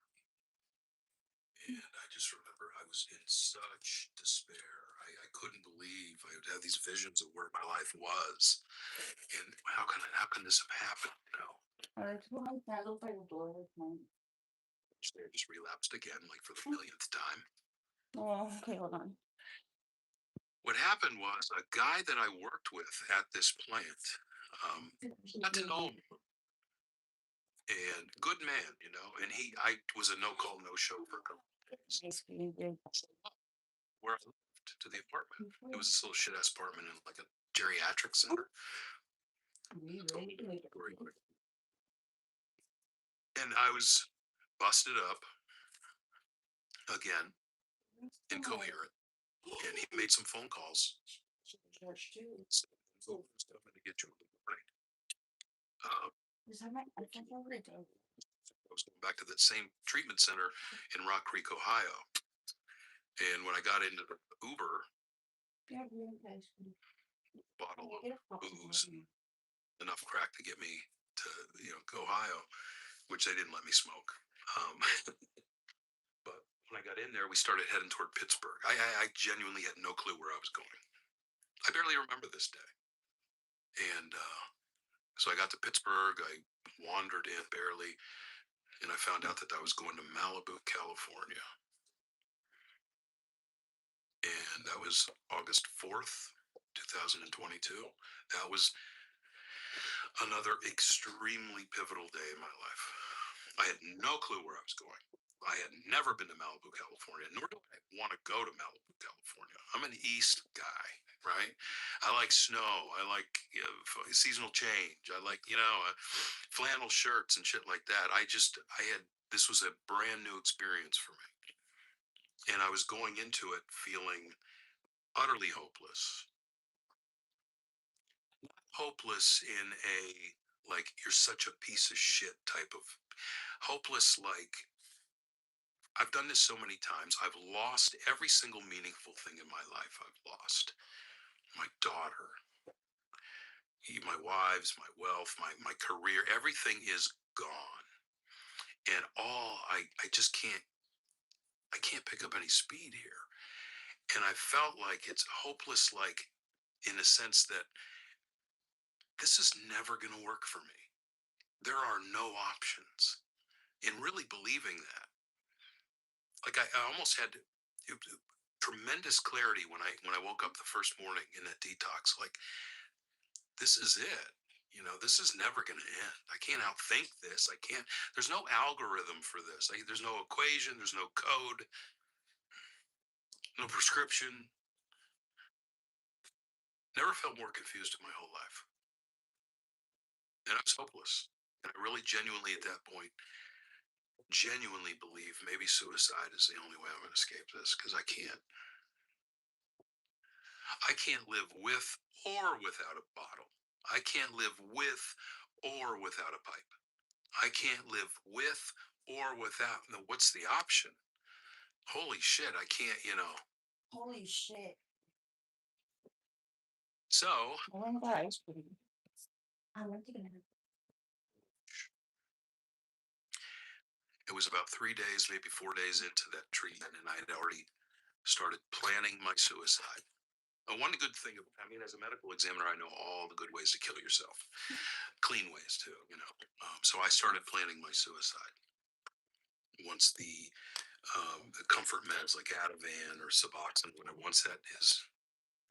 And I just remember I was in such despair. I couldn't believe I would have these visions of where my life was, and how can this have happened? I Just relapsed again, like for the millionth time. Oh, okay, hold on. What happened was, a guy that I worked with at this plant, got to know him, and good man, and I was a no call, no show for a couple days. Where I lived to the apartment. It was this little shit ass apartment in like a geriatric center. And I was busted up again. incoherent. And he made some phone calls. Stuff to get you in the morning. I was going back to that same treatment center in Rock Creek, Ohio. And when I got into the Uber, bottle of booze and enough crack to get me to, to Ohio, which they didn't let me smoke. Um, but when I got in there, we started heading toward Pittsburgh. I genuinely had no clue where I was going. I barely remember this day. And so I got to Pittsburgh. I wandered in barely, and I found out that I was going to Malibu, California. And that was August 4th, 2022. That was another extremely pivotal day in my life. I had no clue where I was going. I had never been to Malibu, California, nor do I want to go to Malibu, California. I'm an East guy, right? I like snow. I like seasonal change. I like, flannel shirts and shit like that. This was a brand new experience for me. And I was going into it feeling utterly hopeless. Hopeless in a, like, you're such a piece of shit type of hopeless, like, I've done this so many times. I've lost every single meaningful thing in my life. I've lost my daughter, my wives, my wealth, my career. Everything is gone. And I just can't pick up any speed here. And I felt like it's hopeless, like, in a sense that this is never going to work for me. There are no options. And really believing that, like, I almost had tremendous clarity when I woke up the first morning in that detox. Like, this is it. This is never going to end. I can't outthink this. I can't. There's no algorithm for this. There's no equation. There's no code. No prescription. Never felt more confused in my whole life. And I was hopeless. And I really genuinely at that point genuinely believe maybe suicide is the only way I'm going to escape this, because I can't live with or without a bottle. I can't live with or without a pipe. I can't live with or without. No, what's the option? Holy shit, I can't. Holy shit. So Oh my God. I'm not taking it. it was about 3 days, maybe 4 days into that treatment, and I had already started planning my suicide. One good thing, as a medical examiner, I know all the good ways to kill yourself, clean ways too. So I started planning my suicide. Once the comfort meds like Ativan or Suboxone, whatever, once that is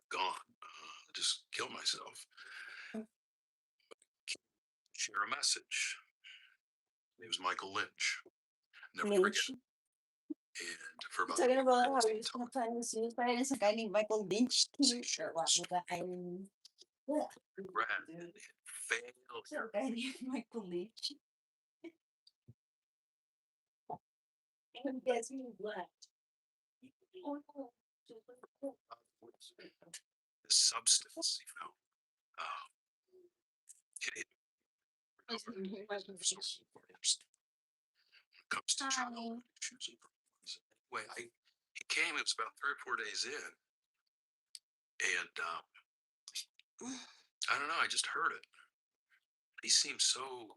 gone, just kill myself. Share a message. It was Michael Lynch. Never Lynch. forget. And for about Talking about how minutes, we're just gonna plan suicide. It's a guy named Michael Lynch. share What this was that? regret Dude. and failure. It's a guy named Michael Lynch. And guess who left? The substance, it comes to childhood issues and problems. Anyway, he came. It was about 3 or 4 days in, and I don't know. I just heard it. He seemed so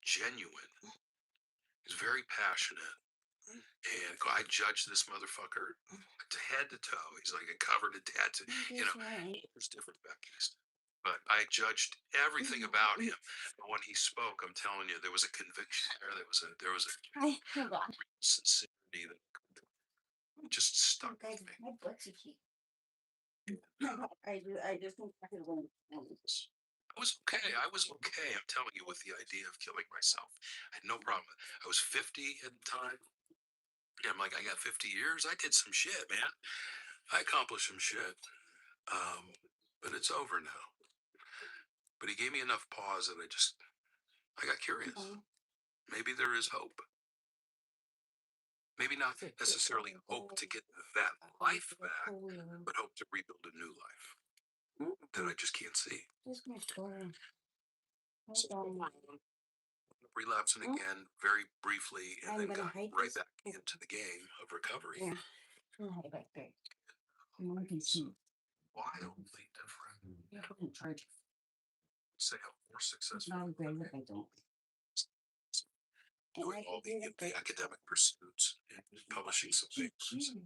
genuine. He's very passionate, and I judged this motherfucker head to toe. He's like a covered in tattoo. Right. There's different Beckys. But I judged everything about him. But when he spoke, I'm telling you, there was a conviction there. There was a Hold on. sincerity that just stuck Guys, with me. my butt's itchy. I just don't fucking want I was okay. I was okay. I'm telling you, with the idea of killing myself, I had no problem. I was 50 at the time. And I'm like, I got 50 years. I did some shit, man. I accomplished some shit. But it's over now. But he gave me enough pause that I got curious. Maybe there is hope. maybe not necessarily hope to get that life back, but hope to rebuild a new life that I just can't see. Relapsing again very briefly and then got right back into the game of recovery. Yeah. Hide back there. Wildly different. Yeah, I can charge. Say how more successful. Not great if I don't. And Doing I all can the, do the academic pursuits and publishing some papers and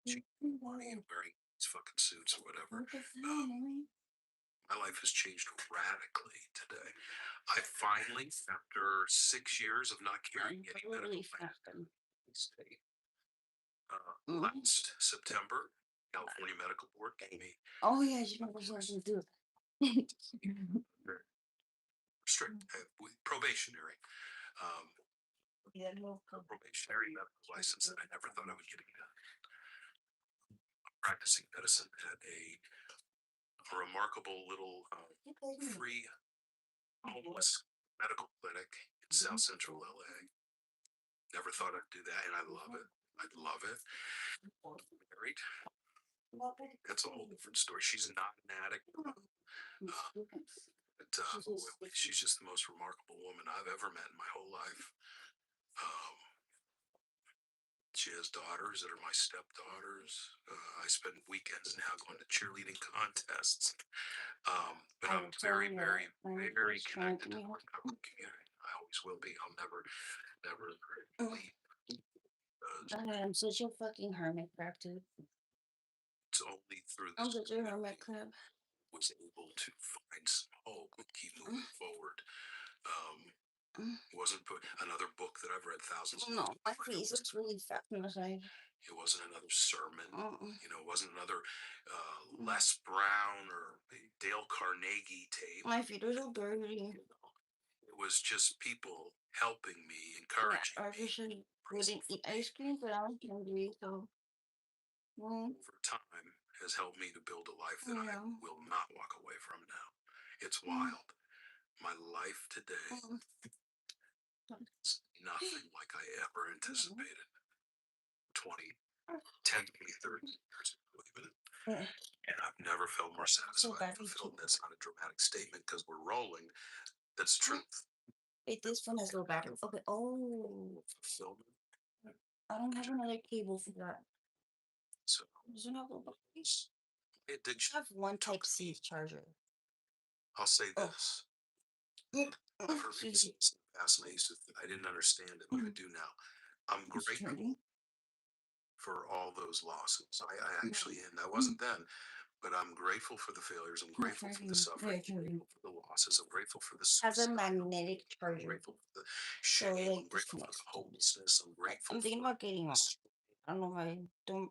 teaching money and wearing these fucking suits or whatever. My life has changed radically today. I finally, after 6 years of not carrying any medical plan, state, last September, California Medical Board gave me Oh yeah, you know what I was do. strict probationary Yeah, no. probationary medical license that I never thought I would get again. I'm practicing medicine at a remarkable little free homeless medical clinic in South Central LA. Never thought I'd do that, and I love it. I love it. Married. That's a whole different story. She's not an addict. But she's just the most remarkable woman I've ever met in my whole life. Um, she has daughters that are my stepdaughters. I spend weekends now going to cheerleading contests. But I'm very, very, very connected to the recovery community. I always will be. I'll never leave. I'm such a fucking hermit crab, dude. It's only through I'm this such a hermit crab. was able to find some hope and keep moving forward. Wasn't another book that I've read thousands of No, times. my face is really fat on the side. It wasn't another sermon. You know, it wasn't another Les Brown or Dale Carnegie tape. My feet are so dirty. It was just people helping me, encouraging I me. wish I wouldn't eat ice cream, but I'm hungry, so. Over time has helped me to build a life that I will not walk away from now. It's wild. My life today is nothing like I ever anticipated 20, 10, 20, 30 years ago even. And I've never felt more satisfied and fulfilled. That's not a dramatic statement because we're rolling. That's the truth. Wait, this one has low battery. Okay. Oh. Fulfillment. I don't have another cable for that. So Does it have low battery? addiction. I have one Type C charger. I'll say this. I've heard people say this in the past, and I didn't understand it, but I do now. I'm grateful for all those losses. I actually, and I wasn't then, but I'm grateful for the failures. I'm grateful for the suffering. I'm grateful for the losses. I'm grateful for the Has a suicide. magnetic I'm charger. grateful for the shame. I'm grateful for the hopelessness. I'm grateful. I'm thinking about getting one. I don't know why I don't.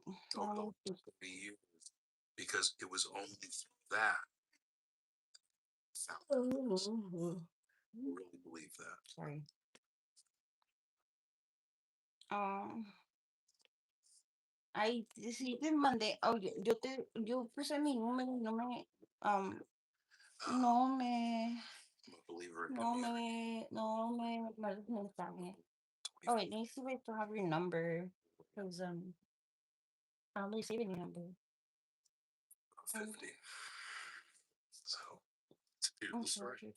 Because it was only that. I really believe that. Sorry. Sí te mandé, oye, yo puse mi número, no me, no me, I'm a believer in no me, no me mandaste mensaje. Oh, wait, let me see if I still have your number, because, I don't really save any number. 50. So, it's a beautiful story.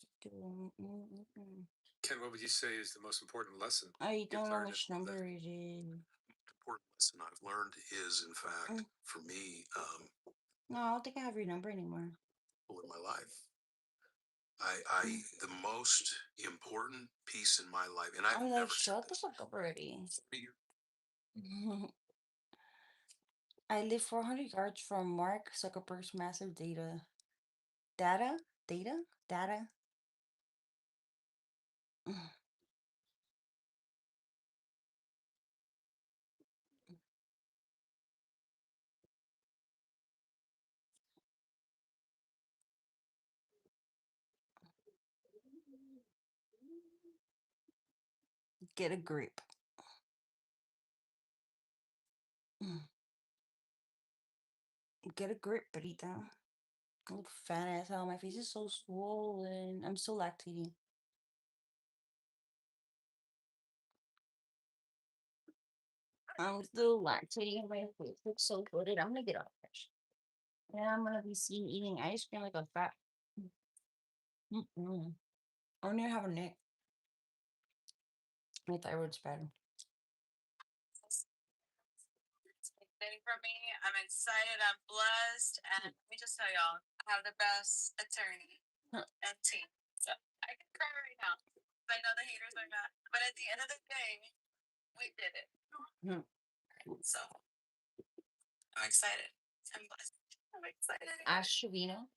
Ken, what would you say is the most important lesson? I don't know learned which in all number this? it is. Important lesson I've learned is, in fact, for me, No, I don't think I have your number anymore. in my life. The most important piece in my life, and I've I'm never like, shut the fuck up already. I live 400 yards from Mark Zuckerberg's massive data. Data? Data? Data? Get a grip. Get a grip, Rita. I look fat as hell. My face is so swollen. I'm still lactating. I'm still lactating. My face looks so bloated. I'm gonna get off that shit. And I'm gonna be seen eating ice cream like a fat. Mm-mm. I don't even have a neck. My thyroid's bad. Exciting for me. I'm excited. I'm blessed. And let me just tell y'all, I have the best attorney and team. So I can cry right now. I know the haters are not. But at the end of the day, we did it. So I'm excited. I'm blessed. I'm excited. Ash Trevino.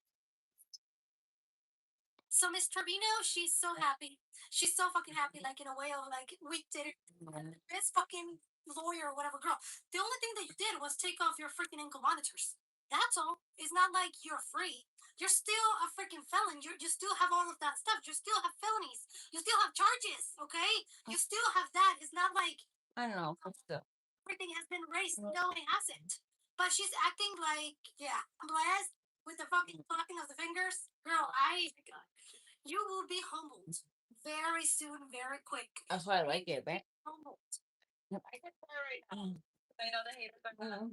So Miss Trevino, she's so happy. She's so fucking happy, like in a way of like we did it. This fucking lawyer or whatever, girl. The only thing that you did was take off your freaking ankle monitors. That's all. It's not like you're free. You're still a freaking felon. You still have all of that stuff. You still have felonies. You still have charges. Okay. You still have that. It's not like I don't know. But still. everything has been erased. No, it hasn't. But she's acting like, yeah, I'm blessed with the fucking clapping of the fingers. Girl, you will be humbled very soon, very quick. That's why I like it, man. Humbled. I can tell right now. I know the haters are gonna.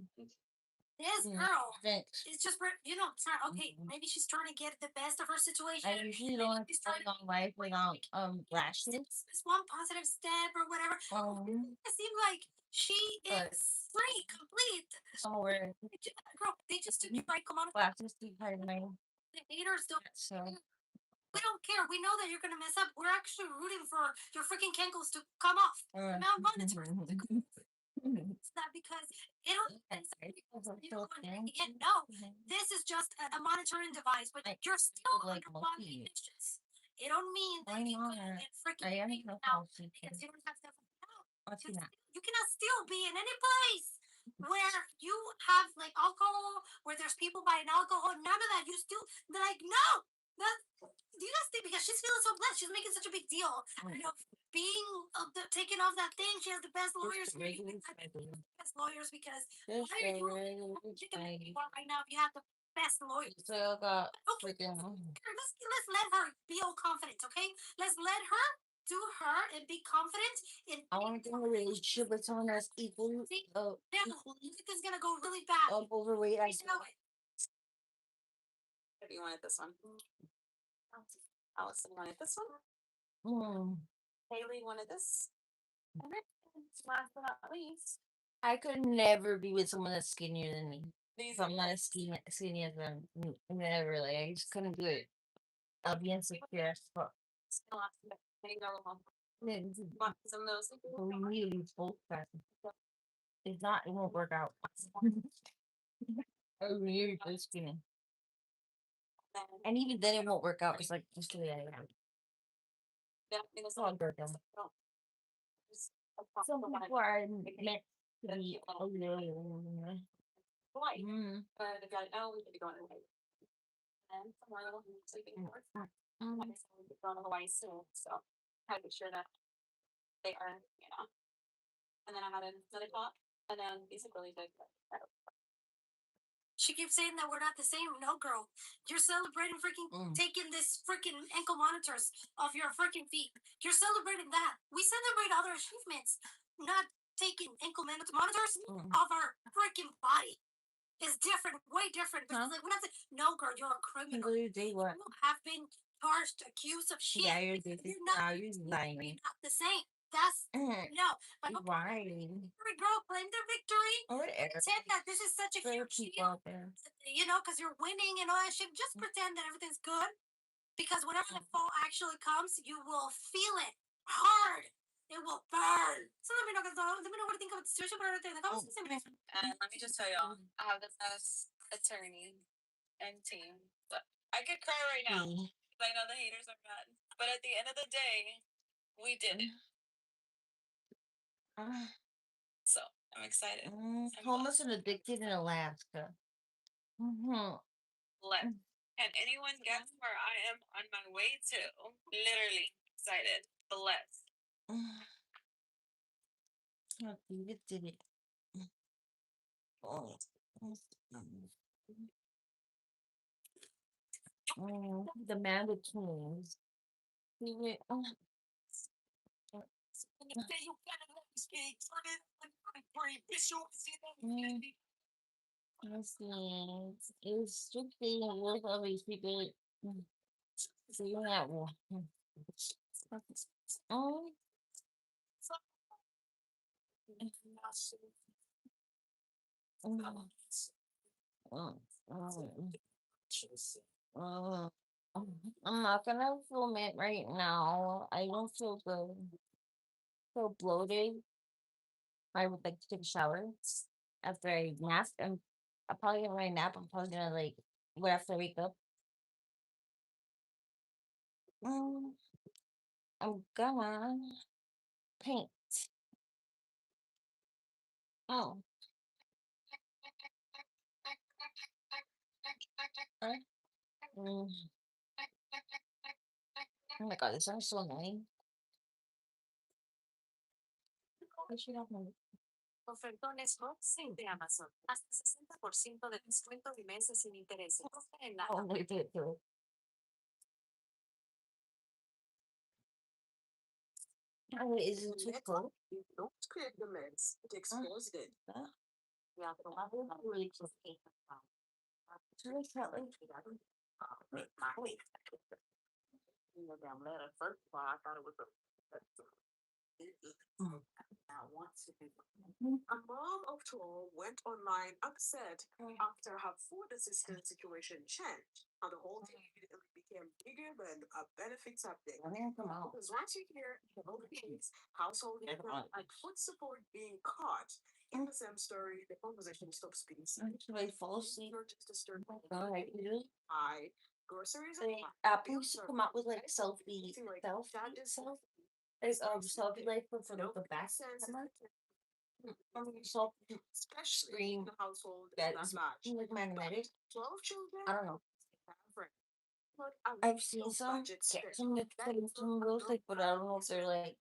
This girl Thanks. is just, okay, maybe she's trying to get the best of her situation. I usually don't She's trying on life without lashes. This one positive step or whatever. It seems like she is free, complete. Somewhere. Girl, they just took you right, come on. Glasses to hide my. The haters don't. So. We don't care. We know that you're gonna mess up. We're actually rooting for your freaking cankles to come off. Now monitor. It's not because it'll. No, this is just a monitoring device, but you're still like body conditions. It don't mean that you can freaking out because you don't have stuff. You cannot still be in any place where you have like alcohol, where there's people buying alcohol. None of that. You still like no. Do you guys think because she's feeling so blessed, she's making such a big deal, being taking off that thing. She has the best lawyers. Best lawyers because why are you right now if you have the best lawyers? So I got freaking. Let's let her be all confident, okay? Let's let her do her and be confident in. I want to get in a relationship with someone that's equally. This is gonna go really bad. Overweight. I know it. What do you wanted this one? Allison wanted this one. Haley wanted this. And then, last but not least, I could never be with someone that's skinnier than me. If I'm not as skinny as them, never. Like I just couldn't do it. I'll be insecure as fuck. Still have to make go home. Want some of those? we need to be both fast. If not, it won't work out. I really good skinny. And even then, it won't work out. It's like just the way I am. Yeah, It's all good though. Some people are meant to be a little. White. But I got it. Oh, we could be going to Hawaii. And tomorrow I'm sleeping for. I guess we'll be going to Hawaii soon. So I had to make sure that they are, And then I had another top. And then basically the. She keeps saying that we're not the same. No, girl. You're celebrating freaking taking this freaking ankle monitors off your freaking feet. You're celebrating that. We celebrate other achievements, not taking ankle monitors off our freaking body. It's different, way different. Because like, we're not no, girl, you're a criminal. You have been charged, accused of shit. Yeah, you're lying. You're not the same. That's no. But Why? Every girl claim their victory. Pretend that this is such a huge deal. Out there. Because you're winning and all that shit. Just pretend that everything's good. Because whenever the fall actually comes, you will feel it hard. It will burn. So let me know what you think of the situation. And let me just tell y'all, I have the best attorney and team. But I could cry right now. I know the haters are mad. But at the end of the day, we did it. So I'm excited. Homeless and addicted in Alaska. Can anyone guess where I am on my way to? Literally excited. Blessed. You did it. The man with twins. Mm, let's see. It's strictly worth of these people. Seeing that one. Oh, mm, mm, mm. I'm not gonna film it right now. I don't feel good. Feel bloated. I would like to take a shower after I nap. And I'm probably gonna right nap. I'm probably gonna like right after I wake up. Mm, I'm gonna paint. Oh, right. Mm, oh my god, this sounds so annoying. I should have my Ofertones Hot Sale de Amazon. Hasta 60% de descuento y meses sin intereses. Compra en la oh, wait, do it. Oh, wait, is it too cold? You don't create the mess, it exposes it. Huh? Yeah, so I will really just take it out. Should I cut like Wait. You know, damn letter. First of all, I thought it was a. Mm. I want to be. Mhm. A mom of 12 went online upset after her food assistance situation changed, and the whole thing immediately became bigger than a benefits update. I'm gonna come out. Because once you hear health needs, household income, and food support being cut in the same story, the conversation stops being serious. Should I fall asleep? Not just a story. God, I usually High groceries they Apple used to come out with like selfie life for like the back camera. Selfie especially screen in a household that that is large. like magnetic. 12 children? I don't know. Average. But a I've seen real some budget get stretch. some like That is some of not those a like, but I don't know if they're like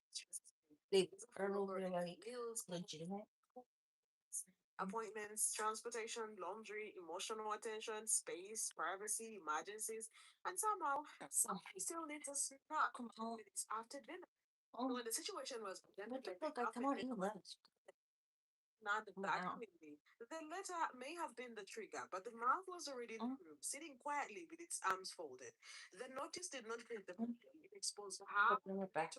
they I don't know if over they're like meals, legitimate. appointments, transportation, laundry, emotional attention, space, privacy, emergencies, and somehow somebody still needs a snack Come on. minutes after dinner. Oh, When the situation was what the fuck? I cannot eat lettuce. not Oh, that wow. community. The letter may have been the trigger, but the mouth was already in the room, sitting quietly with its arms folded. The notice did not fit the picture. It exposed how Bring it back.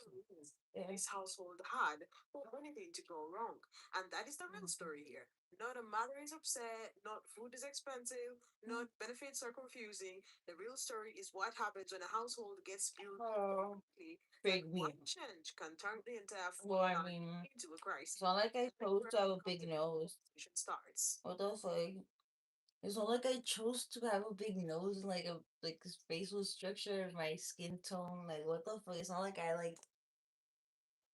this household had for anything to go wrong. And that is the real story here. Not a mother is upset, not food is expensive, not benefits are confusing. The real story is what happens when a household gets built Oh, quickly. big One meal. change can turn the entire Well, I family mean, into a crisis. it's not like I chose to have a big nose. Starts. What the fuck? It's not like I chose to have a big nose and like a like this facial structure, my skin tone. Like what the fuck? It's not like I like.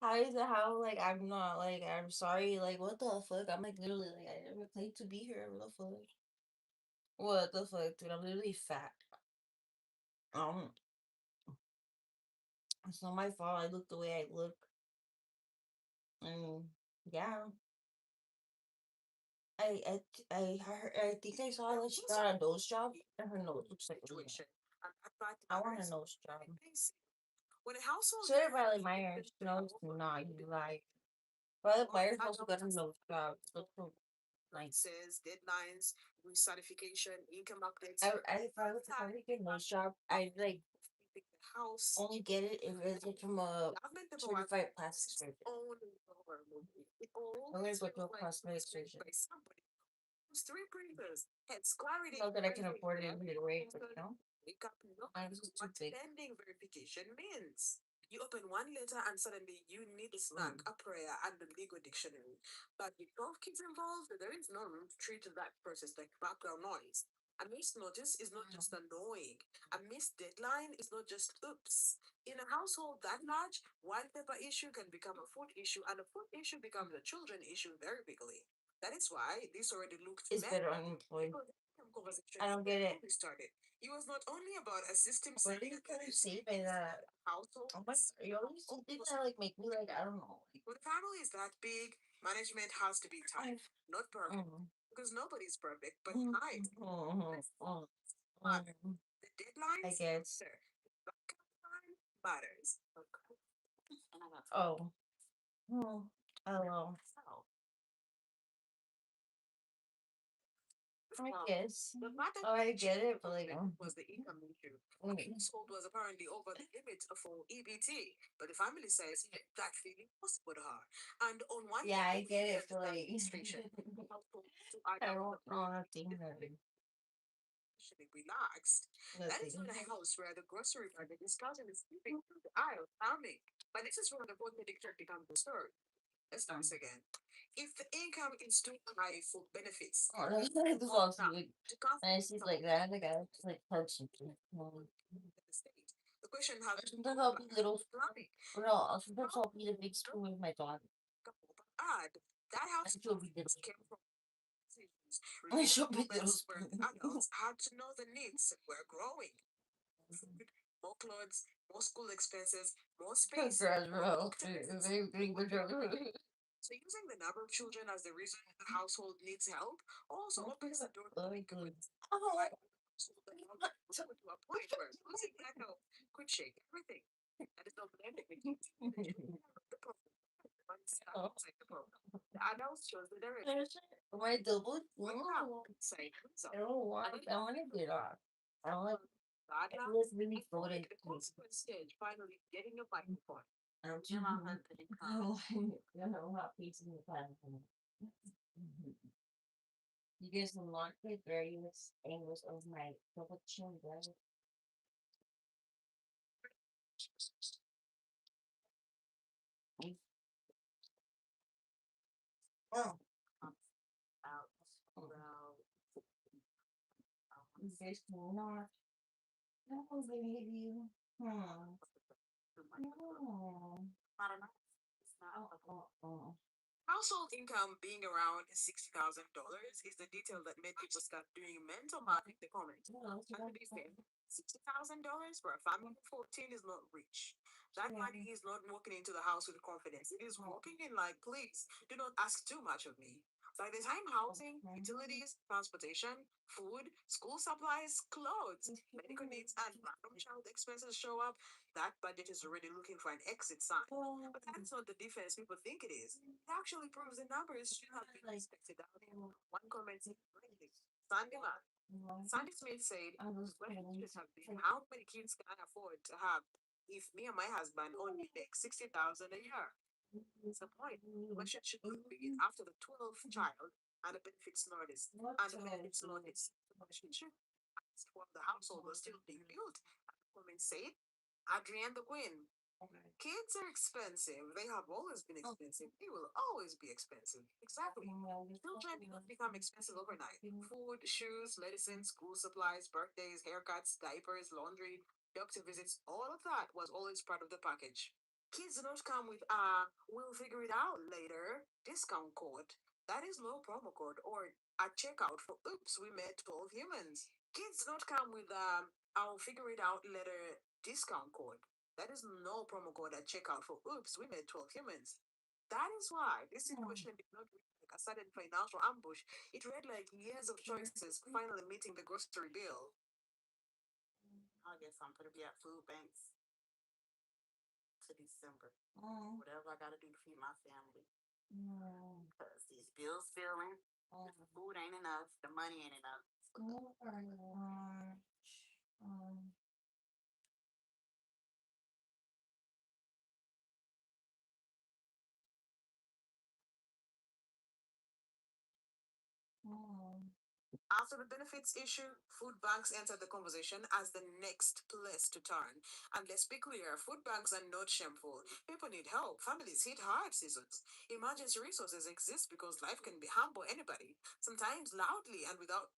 How is it? How like I'm not like I'm sorry. Like what the fuck? I'm like literally like I never claimed to be here. What the fuck? What the fuck, dude? I'm literally fat. Um, it's not my fault. I look the way I look. And yeah, I think I saw that she got a nose job and her nose looks like really Situation. bad. I want a nose job. When a household So did Riley Myers. No, it's not. You lie. Riley Myers also got a nose job. Looks so nice. says deadlines, recertification, income updates. If I were to get a nose job, I like the house only get it if it's like from a government certified plastic surgeon. own I'm gonna go to a cosmetic surgeon. by somebody whose three printers had clarity. Not that I can afford it either way, but you know, Wake up, no, mine is too what big. pending verification means. You open one letter and suddenly you need a snack, a prayer, and the legal dictionary. But with 12 kids involved, there is no room to treat that process like background noise. A missed notice is not just annoying. A missed deadline is not just oops. In a household that large, one paper issue can become a food issue, and a food issue becomes a children issue very quickly. That is why this already looked It's better unemployed. conversation I don't get it. started. It was not only about a system What are you gonna say by that? household. Oh my, you always do things that like make me like I don't know. When the family is that big, management has to be tight, not perfect, because nobody's perfect, but tight. The deadlines, I guess. sir, the time matters. Oh. Oh. Oh. I guess. The matter Oh, I get it, but like, was the income issue. The mm, household was apparently over the limit for EBT, but the family says that feeling impossible to her. And on one yeah, I level, get it, there's but the like, administration helpful to I adapt the don't know nothing. financially relaxed. That is Nothing. not a house where the grocery budget is constantly slipping through the aisle, farming. But this is where the both picture becomes the story. Let's start this again. If the income is too high for benefits, Oh, that's like the well, boss. now Like, to cost when I see like that, like I just like touch it. the state. The question has Sometimes I'll be little. plumbing. Or no, sometimes I'll be the big spoon with my daughter. Add that house And she'll be little. came from decisions, And she'll be little moments where spoon. adults had to know the needs were growing. Food, more clothes, more school expenses, more space. Girls, more bro. documents. Very big with her. So using the number of children as the reason the household needs help also opens the door to Very good. increments. Why household that help to a point where losing that help could shake everything. That is not blending the kids. The problem. Oh. Outside the problem. The adults chose the direction. My double? What No. say I don't want. I want to get off. I want. God It now. was really floated. The consequent stage finally getting a microphone. I don't know. I don't know how peace in the planet. You guys will not get various angles of my double chin, right? Oh. Out. Well, You guys will not. No, baby. Hmm. No. not enough. It's Oh, not. oh, oh. Household income being around $60,000 is the detail that made people start doing mental math in the comments. Well, And to be fair, $60,000 for a family of 14 is not rich. That money is not walking into the house with confidence. It is walking in like, please, do not ask too much of me. By the time housing, utilities, transportation, food, school supplies, clothes, medical needs, and random child expenses show up, that budget is already looking for an exit sign. But that's not the defense people think it is. It actually proves the numbers should have been expected out. One comment said, Sandy man. Sandy Smith said, the question should have been, how many kids can I afford to have if me and my husband only make 60,000 a year? That's the point. The question should have been after the 12th child and the benefits notice. And the benefits notice. The question should ask while the household was still being built. And the woman said, Adrienne the Queen, kids are expensive. They have always been expensive. They will always be expensive. Exactly. Children did not become expensive overnight. Food, shoes, medicine, school supplies, birthdays, haircuts, diapers, laundry, doctor visits, all of that was always part of the package. Kids do not come with we'll figure it out later discount code. That is no promo code or a checkout for oops, we met 12 humans. Kids do not come with I'll figure it out later discount code. That is no promo code at checkout for oops, we made 12 humans. That is why this situation did not read like a sudden financial ambush. It read like years of choices finally meeting the grocery bill. I guess I'm gonna be at food banks to December. Whatever I gotta do to feed my family. Because these bills filling, the food ain't enough, the money ain't enough. After the benefits issue, food banks entered the conversation as the next place to turn. And let's be clear, food banks are not shameful. People need help. Families hit hard seasons. Emergency resources exist because life can be humble anybody, sometimes loudly and without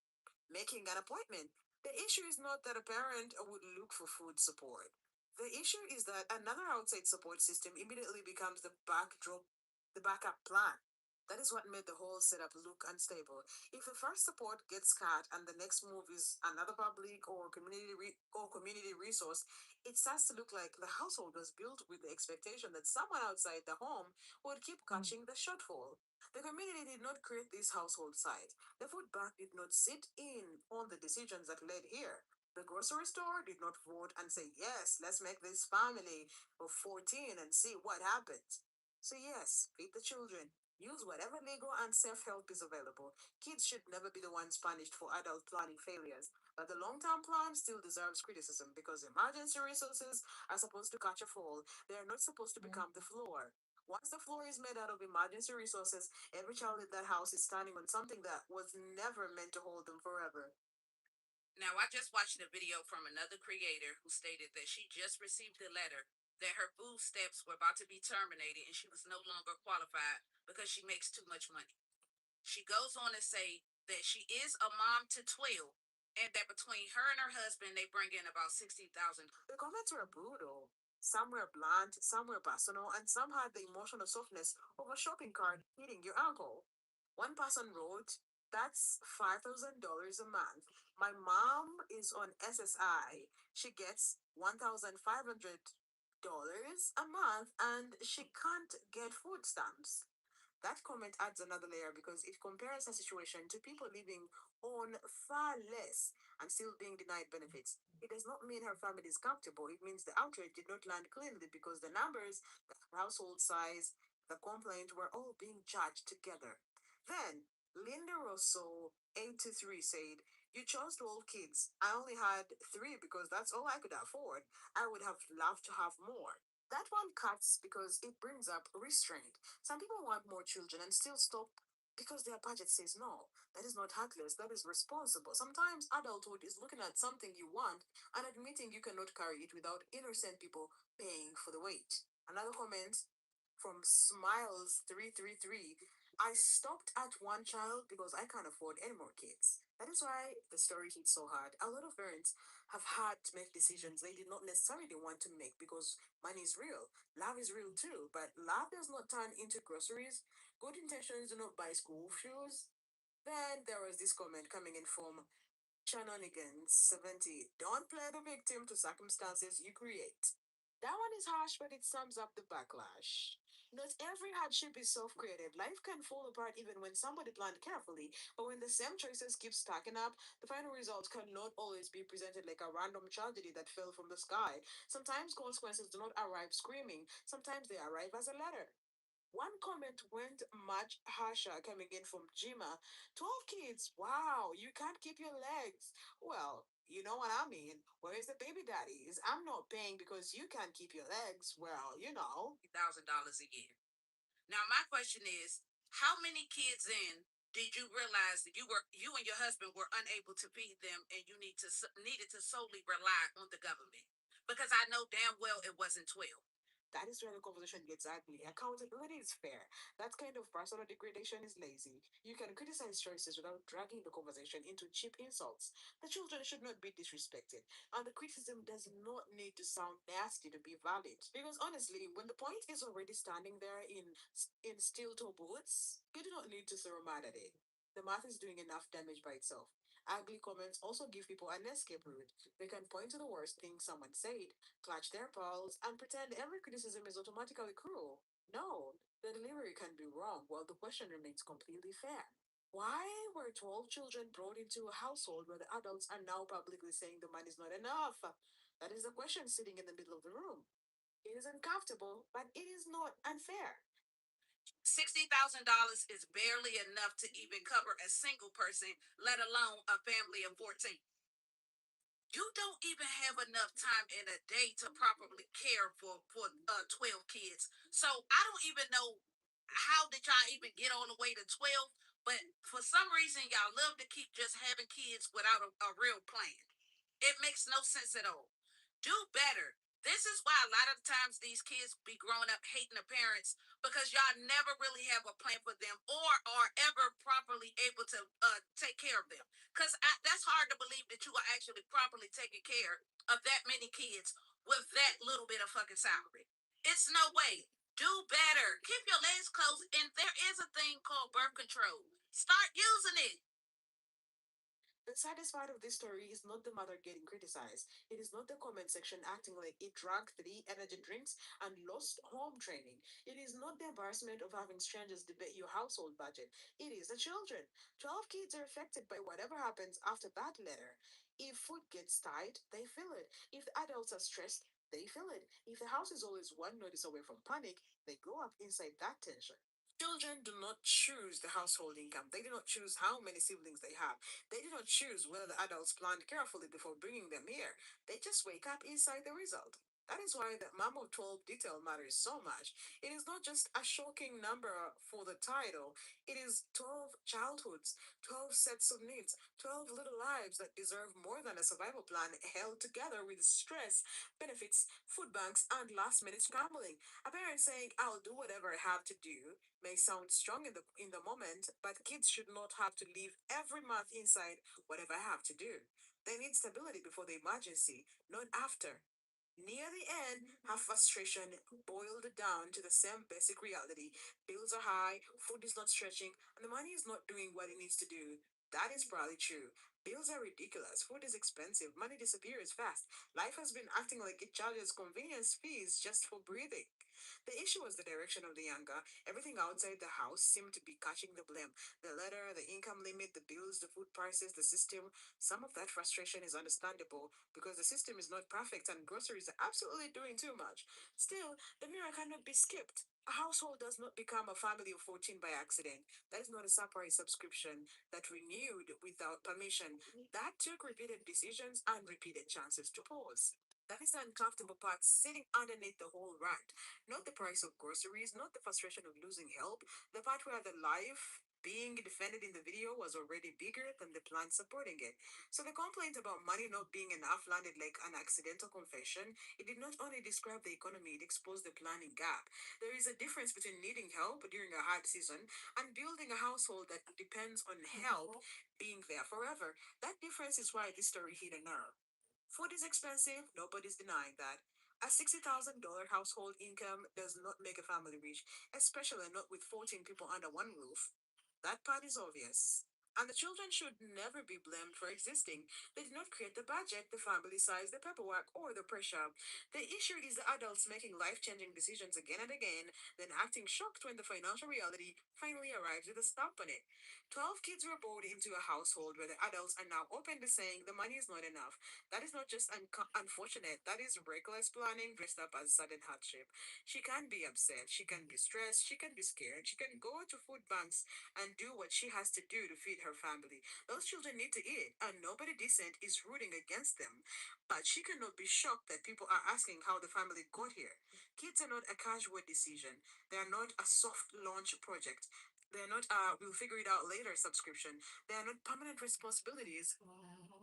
making an appointment. The issue is not that a parent would look for food support. The issue is that another outside support system immediately becomes the backup plan. That is what made the whole setup look unstable. If the first support gets cut and the next move is another public or community resource, it starts to look like the household was built with the expectation that someone outside the home would keep catching the shortfall. The community did not create this household site. The food bank did not sit in on the decisions that led here. The grocery store did not vote and say, yes, let's make this family of 14 and see what happens. So, yes, feed the children. Use whatever legal and self help is available. Kids should never be the ones punished for adult planning failures. But the long term plan still deserves criticism because emergency resources are supposed to catch a fall. They are not supposed to become the floor. Once the floor is made out of emergency resources, every child in that house is standing on something that was never meant to hold them forever. Now, I just watched a video from another creator who stated that she just received a letter that her food stamps were about to be terminated and she was no longer qualified because she makes too much money. She goes on to say that she is a mom to 12 and that between her and her husband, they bring in about 60,000. The comments were brutal. Some were blunt, some were personal, and some had the emotional softness of a shopping cart hitting your ankle. One person wrote, "That's $5,000 a month. My mom is on SSI. She gets $1,500 a month and she can't get food stamps." That comment adds another layer because it compares her situation to people living on far less and still being denied benefits. It does not mean her family is comfortable. It means the outrage did not land cleanly because the numbers, the household size, the complaint were all being judged together. Then, Linda Rosso, 83, said, "You chose 12 kids. I only had 3 because that's all I could afford. I would have loved to have more." That one cuts because it brings up restraint. Some people want more children and still stop because their budget says no. That is not heartless, that is responsible. Sometimes adulthood is looking at something you want and admitting you cannot carry it without innocent people paying for the weight. Another comment from Smiles333. "I stopped at one child because I can't afford any more kids." That is why the story hits so hard. A lot of parents have had to make decisions they did not necessarily want to make because money is real. Love is real too, but love does not turn into groceries. Good intentions do not buy school shoes. Then there was this comment coming in from Shenanigans 70. "Don't play the victim to circumstances you create." That one is harsh, but it sums up the backlash. Not every hardship is self created. Life can fall apart even when somebody planned carefully, but when the same choices keep stacking up, the final result cannot always be presented like a random tragedy that fell from the sky. Sometimes consequences do not arrive screaming, sometimes they arrive as a letter. One comment went much harsher coming in from Jima. 12 kids, wow, you can't keep your legs. Well, you know what I mean. Where is the baby daddies? I'm not paying because you can't keep your legs. Well, $1,000 a year. Now my question is, how many kids in did you realize that you and your husband were unable to feed them and you needed to solely rely on the government? Because I know damn well it wasn't 12. That is where the conversation gets ugly. Accountability is fair. That kind of personal degradation is lazy. You can criticize choices without dragging the conversation into cheap insults. The children should not be disrespected, and the criticism does not need to sound nasty to be valid. Because honestly, when the point is already standing there in steel toe boots, you do not need to throw mud at it. The math is doing enough damage by itself. Ugly comments also give people an escape route. They can point to the worst thing someone said, clutch their pearls, and pretend every criticism is automatically cruel. No, the delivery can be wrong while the question remains completely fair. Why were 12 children brought into a household where the adults are now publicly saying the money is not enough? That is the question sitting in the middle of the room. It is uncomfortable, but it is not unfair. $60,000 is barely enough to even cover a single person, let alone a family of 14. You don't even have enough time in a day to properly care for 12 kids. So I don't even know how did y'all even get all the way to 12, but for some reason y'all love to keep just having kids without a real plan. It makes no sense at all. Do better. This is why a lot of times these kids be growing up hating their parents because y'all never really have a plan for them or are ever properly able to take care of them. Because that's hard to believe that you are actually properly taking care of that many kids with that little bit of fucking salary. It's no way. Do better. Keep your legs closed. And there is a thing called birth control. Start using it. The saddest part of this story is not the mother getting criticized. It is not the comment section acting like it drank 3 energy drinks and lost home training. It is not the embarrassment of having strangers debate your household budget. It is the children. 12 kids are affected by whatever happens after that letter. If food gets tight, they feel it. If the adults are stressed, they feel it. If the house is always one notice away from panic, they grow up inside that tension. Children do not choose the household income. They do not choose how many siblings they have. They do not choose whether the adults planned carefully before bringing them here. They just wake up inside the result. That is why the Mom of 12 detail matters so much. It is not just a shocking number for the title, it is 12 childhoods, 12 sets of needs, 12 little lives that deserve more than a survival plan held together with stress, benefits, food banks, and last minute scrambling. A parent saying, I'll do whatever I have to do, may sound strong in the moment, but kids should not have to live every month inside whatever I have to do. They need stability before the emergency, not after. Near the end, her frustration boiled down to the same basic reality. Bills are high, food is not stretching, and the money is not doing what it needs to do. That is probably true. Bills are ridiculous, food is expensive, money disappears fast. Life has been acting like it charges convenience fees just for breathing. The issue was the direction of the anger. Everything outside the house seemed to be catching the blame. The letter, the income limit, the bills, the food prices, the system. Some of that frustration is understandable because the system is not perfect and groceries are absolutely doing too much. Still, the mirror cannot be skipped. A household does not become a family of 14 by accident. That is not a separate subscription that renewed without permission. That took repeated decisions and repeated chances to pause. That is the uncomfortable part sitting underneath the whole rant. Not the price of groceries, not the frustration of losing help, the part where the life being defended in the video was already bigger than the plan supporting it. So the complaint about money not being enough landed like an accidental confession. It did not only describe the economy, it exposed the planning gap. There is a difference between needing help during a hard season and building a household that depends on help being there forever. That difference is why this story hit a nerve. Food is expensive, nobody's denying that. A $60,000 household income does not make a family rich, especially not with 14 people under one roof. That part is obvious. And the children should never be blamed for existing. They did not create the budget, the family size, the paperwork, or the pressure. The issue is the adults making life changing decisions again and again, then acting shocked when the financial reality finally arrives with a stop on it. 12 kids were born into a household where the adults are now openly saying the money is not enough. That is not just unfortunate, that is reckless planning dressed up as sudden hardship. She can be upset, she can be stressed, she can be scared, she can go to food banks and do what she has to do to feed her family. Those children need to eat, and nobody decent is rooting against them. But she cannot be shocked that people are asking how the family got here. Kids are not a casual decision, they are not a soft launch project. They are not a we'll figure it out later subscription. They are not permanent responsibilities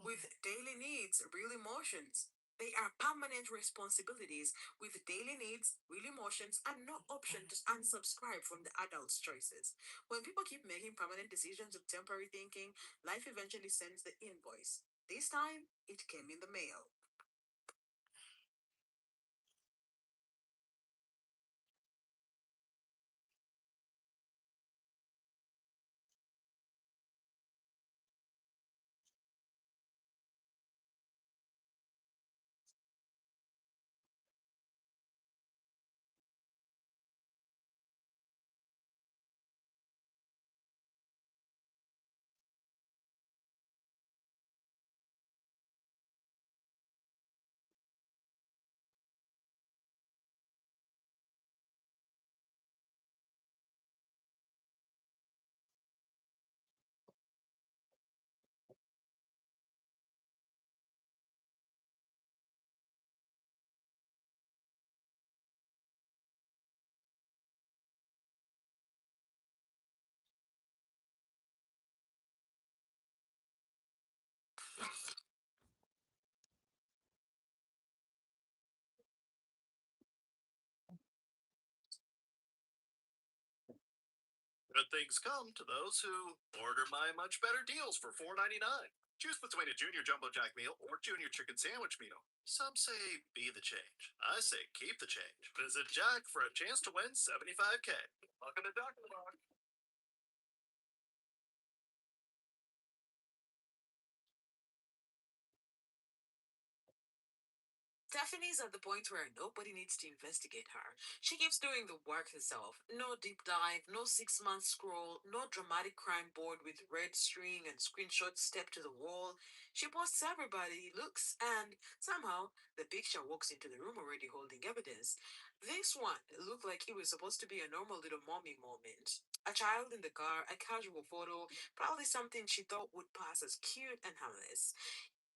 with daily needs, real emotions. They are permanent responsibilities with daily needs, real emotions, and no option to unsubscribe from the adult's choices. When people keep making permanent decisions with temporary thinking, life eventually sends the invoice. This time, it came in the mail. Good things come to those who order my much better deals for $4.99. Choose between a junior jumbo jack meal or junior chicken sandwich meal. Some say be the change. I say keep the change. Visit Jack for a chance to win 75K. Welcome to Dr. Box. Stephanie's at the point where nobody needs to investigate her. She keeps doing the work herself. No deep dive, no 6 month scroll, no dramatic crime board with red string and screenshots stepped to the wall. She posts everybody looks, and somehow the picture walks into the room already holding evidence. This one looked like it was supposed to be a normal little mommy moment. A child in the car, a casual photo, probably something she thought would pass as cute and harmless.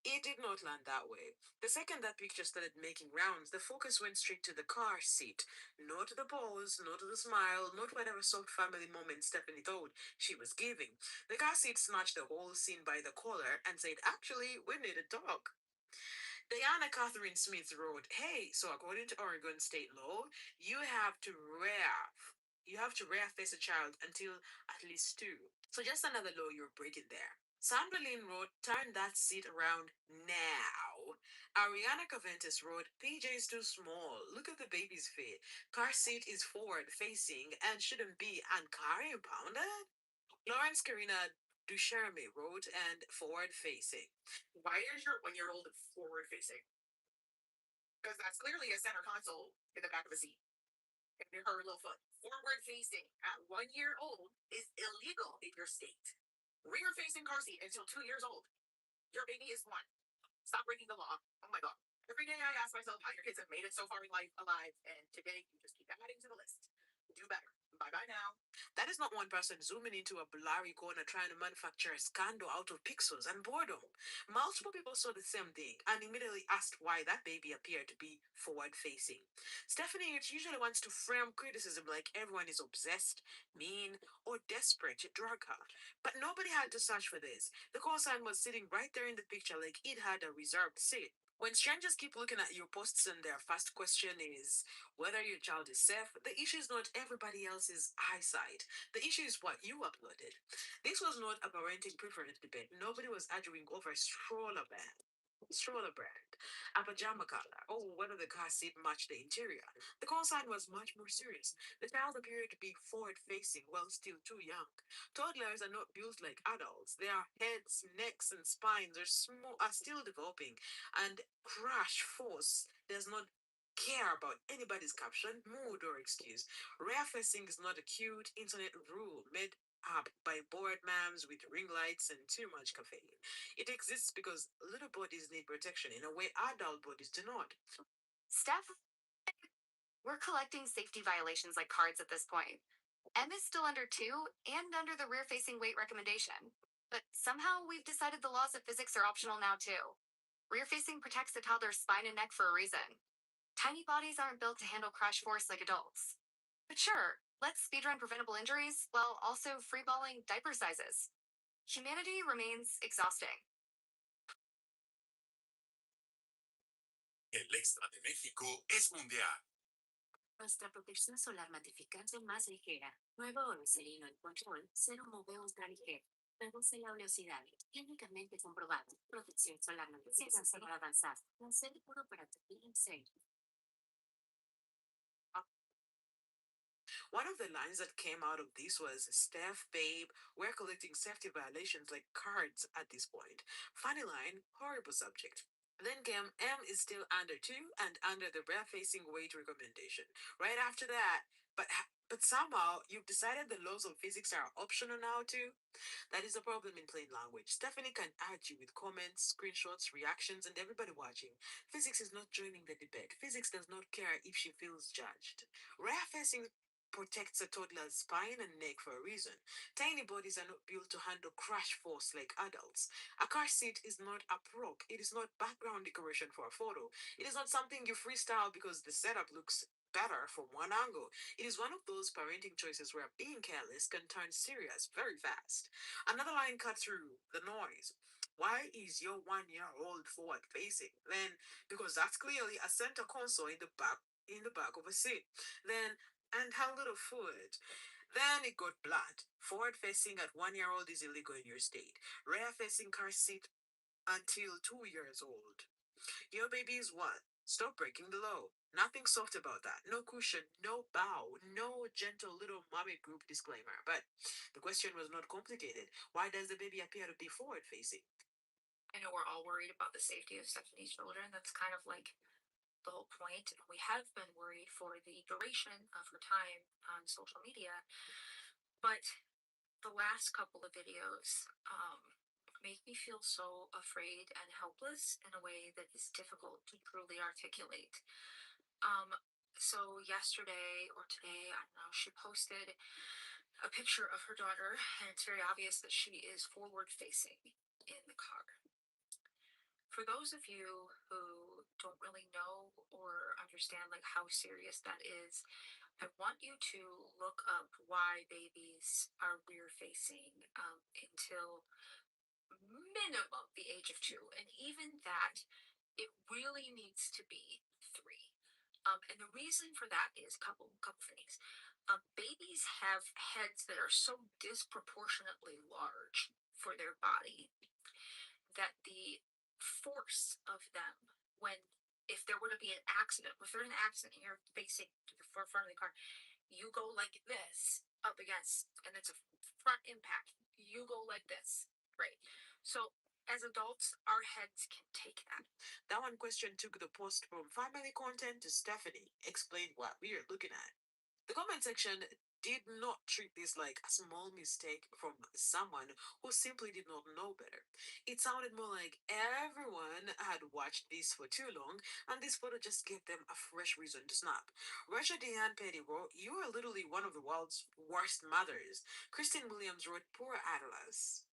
It did not land that way. The second that picture started making rounds, the focus went straight to the car seat. Not to the pose, not to the smile, not whatever soft family moment Stephanie thought she was giving. The car seat snatched the whole scene by the collar and said, "Actually, we need a dog." Diana Catherine Smith wrote, "Hey, so according to Oregon state law, you have to rear. You have to rear face a child until at least two. So just another law you're breaking there." Sandra Lynn wrote, "Turn that seat around now." Ariana Caventus wrote, "PJ is too small. Look at the baby's feet. Car seat is forward facing and shouldn't be and car impounded." Lawrence Karina Ducharme wrote, "And forward facing." Why is your 1 year old forward facing? Because that's clearly a center console in the back of the seat. And her little foot. Forward facing at 1 year old is illegal in your state. Rear facing car seat until 2 years old. Your baby is one. Stop breaking the law. Oh my God. Every day I ask myself how your kids have made it so far in life alive, and today you just keep adding to the list. Do better. Bye bye now. That is not one person zooming into a blurry corner trying to manufacture a scandal out of pixels and boredom. Multiple people saw the same thing and immediately asked why that baby appeared to be forward facing. Stephanie H usually wants to frame criticism like everyone is obsessed, mean, or desperate to drag her. But nobody had to search for this. The call sign was sitting right there in the picture like it had a reserved seat. When strangers keep looking at your posts and their first question is whether your child is safe, the issue is not everybody else's eyesight. The issue is what you uploaded. This was not a parenting preference debate. Nobody was arguing over stroller brand, a pajama color, or whether the car seat matched the interior. The call sign was much more serious. The child appeared to be forward facing while still too young. Toddlers are not built like adults. Their heads, necks, and spines are still developing, and crash force does not care about anybody's caption, mood, or excuse. Rear facing is not a cute internet rule made up by bored mams with ring lights and too much caffeine. It exists because little bodies need protection in a way adult bodies do not. Steph, we're collecting safety violations like cards at this point. M is still under 2 and under the rear facing weight recommendation. But somehow we've decided the laws of physics are optional now too. Rear facing protects the toddler's spine and neck for a reason. Tiny bodies aren't built to handle crash force like adults. But sure, let's speedrun preventable injuries while also freeballing diaper sizes. Humanity remains exhausting. El extra de México es mundial. Nuestra protección solar matificante más ligera. Nuevo Vercetti en control, cero moveo ultraligero. Reduce la oleosidad. Clínicamente comprobado. Protección solar matificante para avanzar. Láser puro para tu PMC. One of the lines that came out of this was, "Steph, babe, we're collecting safety violations like cards at this point." Funny line, horrible subject. Then came M is still under 2 and under the rear facing weight recommendation. Right after that, but somehow you've decided the laws of physics are optional now too? That is a problem in plain language. Stephanie can argue with comments, screenshots, reactions, and everybody watching. Physics is not joining the debate. Physics does not care if she feels judged. Rear facing protects a toddler's spine and neck for a reason. Tiny bodies are not built to handle crash force like adults. A car seat is not a prop. It is not background decoration for a photo. It is not something you freestyle because the setup looks better from one angle. It is one of those parenting choices where being careless can turn serious very fast. Another line cut through the noise. Why is your 1 year old forward facing? Then, because that's clearly a center console in the back of a seat. Then, and her little foot. Then it got blunt. Forward facing at 1 year old is illegal in your state. Rear facing car seat until 2 years old. Your baby is one. Stop breaking the law. Nothing soft about that. No cushion, no bow, no gentle little mommy group disclaimer. But the question was not complicated. Why does the baby appear to be forward facing? I know we're all worried about the safety of Stephanie's children. That's kind of like the whole point. We have been worried for the duration of her time on social media, but the last couple of videos make me feel so afraid and helpless in a way that is difficult to truly articulate. Um, so yesterday or today, I don't know, she posted a picture of her daughter, and it's very obvious that she is forward facing in the car. For those of you who don't really know or understand like how serious that is, I want you to look up why babies are rear facing until minimum the age of 2, and even that it really needs to be 3. And the reason for that is couple things. Babies have heads that are so disproportionately large for their body that the force of them, when if there were to be an accident, if there's an accident and you're facing the front of the car, you go like this up against, and it's a front impact. You go like this, right? So as adults, our heads can take that. That one question took the post from family content to Stephanie. Explain what we are looking at. The comment section did not treat this like a small mistake from someone who simply did not know better. It sounded more like everyone had watched this for too long, and this photo just gave them a fresh reason to snap. Russia Diane Petty wrote, "You are literally one of the world's worst mothers." Christine Williams wrote, "Poor Atlas."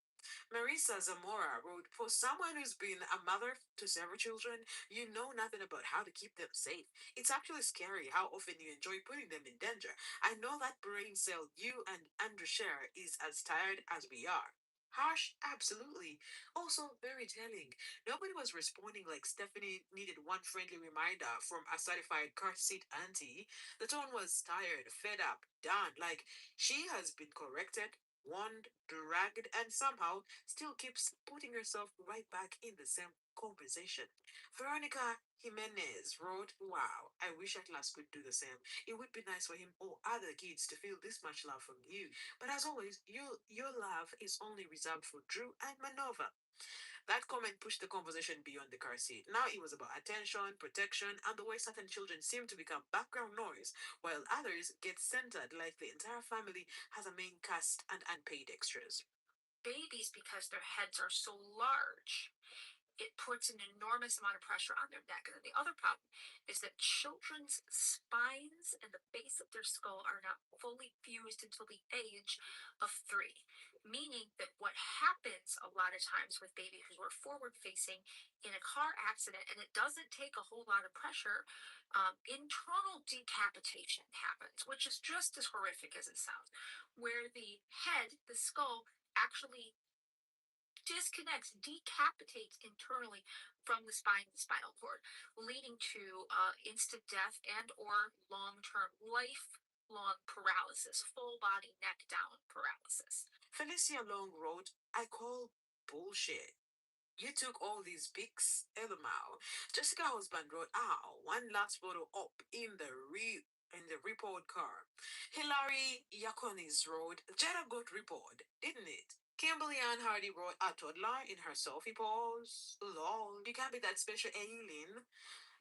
Marisa Zamora wrote, "For someone who's been a mother to several children, you know nothing about how to keep them safe. It's actually scary how often you enjoy putting them in danger. I know that brain cell you and Andrew share is as tired as we are." Harsh, absolutely. Also, very telling. Nobody was responding like Stephanie needed one friendly reminder from a certified car seat auntie. The tone was tired, fed up, done. Like she has been corrected, warned, dragged, and somehow still keeps putting herself right back in the same conversation. Veronica Jimenez wrote, "Wow, I wish Atlas could do the same. It would be nice for him or other kids to feel this much love from you. But as always, your love is only reserved for Drew and Manova." That comment pushed the conversation beyond the car seat. Now it was about attention, protection, and the way certain children seem to become background noise, while others get centered like the entire family has a main cast and unpaid extras. Babies, because their heads are so large, it puts an enormous amount of pressure on their neck. And then the other problem is that children's spines and the base of their skull are not fully fused until the age of 3. Meaning that what happens a lot of times with babies who are forward facing in a car accident, and it doesn't take a whole lot of pressure, internal decapitation happens, which is just as horrific as it sounds, where the head, the skull, actually disconnects, decapitates internally from the spine, the spinal cord, leading to instant death and or long-term, lifelong paralysis, full body neck down paralysis. Felicia Long wrote, "I call bullshit. You took all these pics, LMAO." Jessica Husband wrote, "Ow, one last photo up in the report car." Hilary Yaconis wrote, "Jetta got report, didn't it?" Kimberly Ann Hardy wrote, "A toddler in her selfie pose. Lol, you can't be that special alien."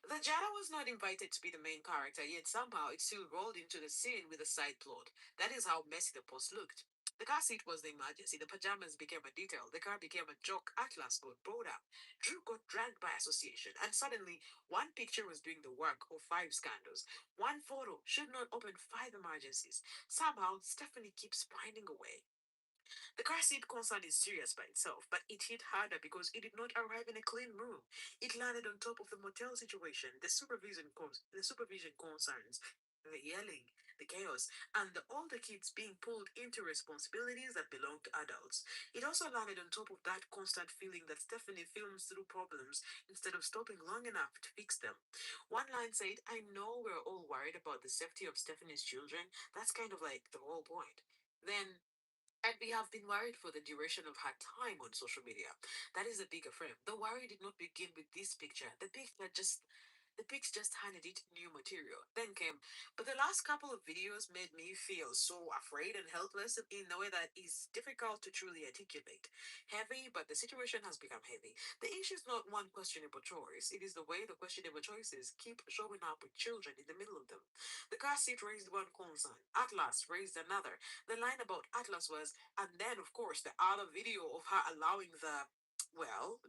The Jada was not invited to be the main character, yet somehow it still rolled into the scene with a side plot. That is how messy the post looked. The car seat was the emergency, the pajamas became a detail, the car became a joke, Atlas got brought up, Drew got dragged by association, and suddenly one picture was doing the work of 5 scandals. One photo should not open 5 emergencies. Somehow, Stephanie keeps finding a way. The car seat concern is serious by itself, but it hit harder because it did not arrive in a clean room. It landed on top of the motel situation, the supervision concerns, the yelling, the chaos, and all the kids being pulled into responsibilities that belong to adults. It also landed on top of that constant feeling that Stephanie films through problems instead of stopping long enough to fix them. One line said, "I know we're all worried about the safety of Stephanie's children. That's kind of like the whole point." Then and we have been worried for the duration of her time on social media. That is a bigger frame. The worry did not begin with this picture. The picture just The pics just handed it new material. Then came, but the last couple of videos made me feel so afraid and helpless in a way that is difficult to truly articulate. Heavy, but the situation has become heavy. The issue is not one questionable choice, it is the way the questionable choices keep showing up with children in the middle of them. The car seat raised one concern, Atlas raised another. The line about Atlas was, and then, of course, the other video of her allowing the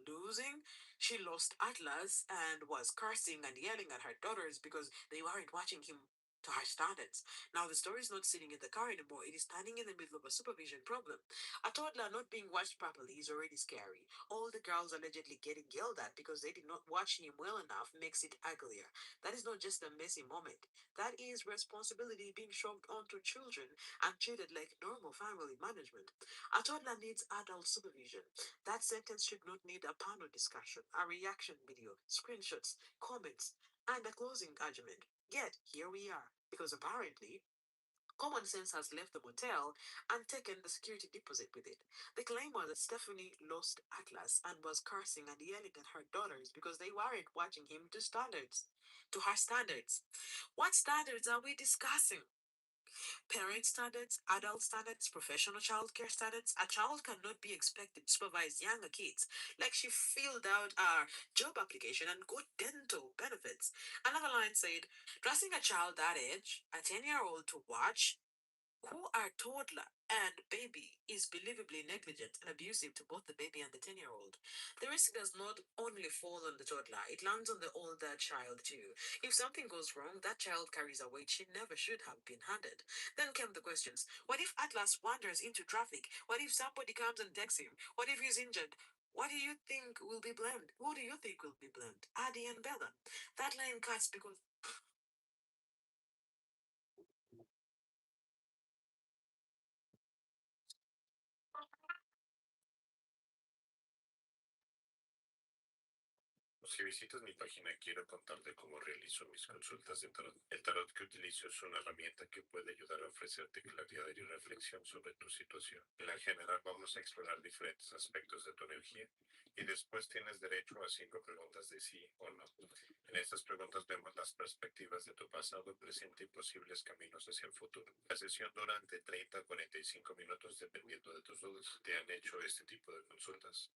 losing. She lost Atlas and was cursing and yelling at her daughters because they weren't watching him to her standards. Now, the story is not sitting in the car anymore, it is standing in the middle of a supervision problem. A toddler not being watched properly is already scary. All the girls allegedly getting yelled at because they did not watch him well enough makes it uglier. That is not just a messy moment, that is responsibility being shoved onto children and treated like normal family management. A toddler needs adult supervision. That sentence should not need a panel discussion, a reaction video, screenshots, comments, and a closing argument. Yet, here we are, because apparently, common sense has left the motel and taken the security deposit with it. The claim was that Stephanie lost Atlas and was cursing and yelling at her daughters because they weren't watching him to her standards. What standards are we discussing? Parent standards, adult standards, professional childcare standards. A child cannot be expected to supervise younger kids like she filled out a job application and got dental benefits. Another line said, dressing a child that age, a 10-year-old to watch, who are toddler and baby is believably negligent and abusive to both the baby and the 10-year-old. The risk does not only fall on the toddler, it lands on the older child too. If something goes wrong, that child carries a weight she never should have been handed. Then came the questions. What if Atlas wanders into traffic? What if somebody comes and takes him? What if he's injured? What do you think will be blamed? Who do you think will be blamed? Addie and Bella. That line cuts because Si visitas mi página, quiero contarte cómo realizo mis consultas de tarot. El tarot que utilizo es una herramienta que puede ayudar a ofrecerte claridad y reflexión sobre tu situación. En la general, vamos a explorar diferentes aspectos de tu energía y después tienes derecho a 5 preguntas de sí o no. En estas preguntas vemos las perspectivas de tu pasado, presente y posibles caminos hacia el futuro. La sesión dura entre 30 a 45 minutos dependiendo de tus dudas. ¿Te han hecho este tipo de consultas?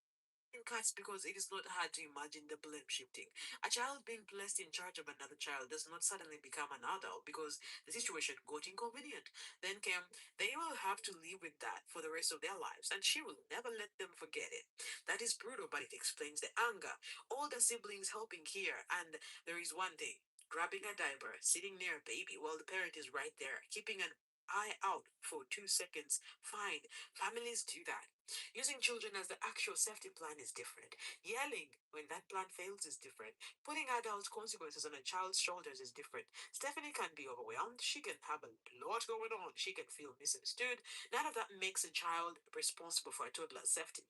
in cuts because it is not hard to imagine the blame shifting. A child being placed in charge of another child does not suddenly become an adult because the situation got inconvenient. Then came, they will have to live with that for the rest of their lives, and she will never let them forget it. That is brutal, but it explains the anger. All the siblings helping here, and there is one thing. Grabbing a diaper, sitting near a baby while the parent is right there, keeping an eye out for 2 seconds. Fine, families do that. Using children as the actual safety plan is different. Yelling when that plan fails is different. Putting adult consequences on a child's shoulders is different. Stephanie can be overwhelmed. She can have a lot going on. She can feel misunderstood. None of that makes a child responsible for a toddler's safety.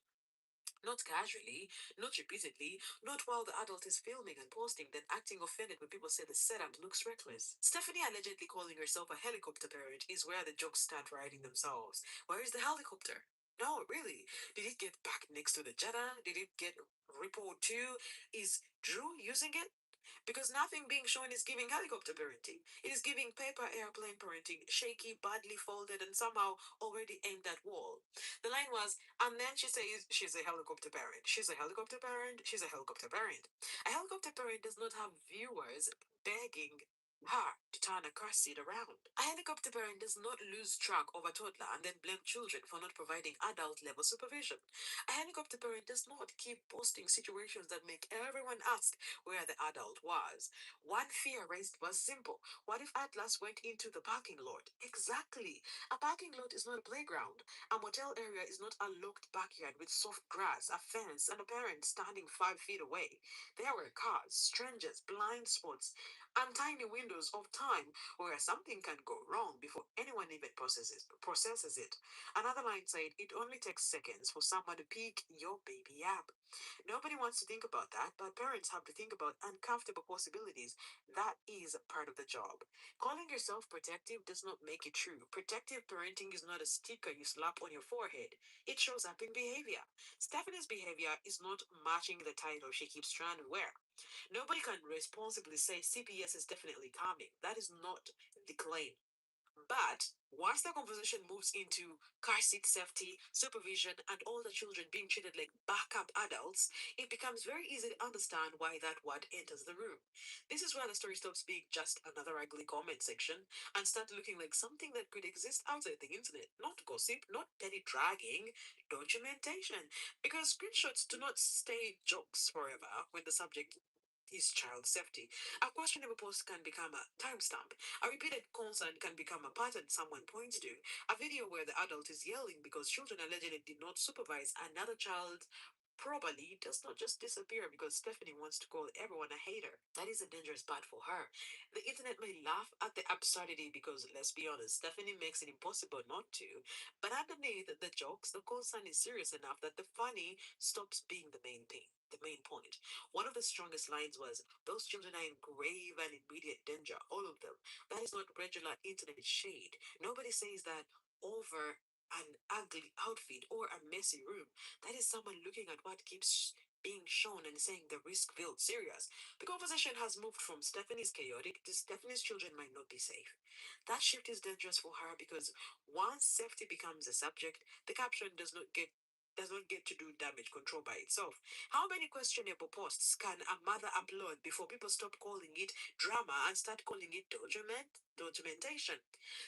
Not casually, not repeatedly, not while the adult is filming and posting, then acting offended when people say the setup looks reckless. Stephanie allegedly calling herself a helicopter parent is where the jokes start writing themselves. Where is the helicopter? No, really. Did it get back next to the Jetta? Did it get report too? Is Drew using it? Because nothing being shown is giving helicopter parenting. It is giving paper airplane parenting, shaky, badly folded, and somehow already aimed at wall. The line was, and then she says she's a helicopter parent. She's a helicopter parent. She's a helicopter parent. A helicopter parent does not have viewers begging her to turn a car seat around. A helicopter parent does not lose track of a toddler and then blame children for not providing adult level supervision. A helicopter parent does not keep posting situations that make everyone ask where the adult was. One fear raised was simple. What if Atlas went into the parking lot? Exactly. A parking lot is not a playground. A motel area is not a locked backyard with soft grass, a fence, and a parent standing 5 feet away. There were cars, strangers, blind spots, and tiny windows of time where something can go wrong before anyone even processes it. Another line said it only takes seconds for someone to pick your baby up. Nobody wants to think about that, but parents have to think about uncomfortable possibilities. That is part of the job. Calling yourself protective does not make it true. Protective parenting is not a sticker you slap on your forehead. It shows up in behavior. Stephanie's behavior is not matching the title she keeps trying to wear. Nobody can responsibly say CPS is definitely calming. That is not the claim. But once the conversation moves into car seat safety, supervision, and all the children being treated like backup adults, it becomes very easy to understand why that word enters the room. This is where the story stops being just another ugly comment section and start looking like something that could exist outside the internet. Not gossip, not petty dragging, documentation. Because screenshots do not stay jokes forever when the subject is child safety. A questionable post can become a timestamp. A repeated concern can become a pattern someone points to. A video where the adult is yelling because children allegedly did not supervise another child properly does not just disappear because Stephanie wants to call everyone a hater. That is a dangerous part for her. The internet may laugh at the absurdity because, let's be honest, Stephanie makes it impossible not to. But underneath the jokes, the concern is serious enough that the funny stops being the main thing. The main point. One of the strongest lines was, those children are in grave and immediate danger, all of them. That is not regular internet shade. Nobody says that over an ugly outfit or a messy room. That is someone looking at what keeps being shown and saying the risk feels serious. The conversation has moved from Stephanie's chaotic to Stephanie's children might not be safe. That shift is dangerous for her because once safety becomes a subject, the caption does not get to do damage control by itself. How many questionable posts can a mother upload before people stop calling it drama and start calling it documentation?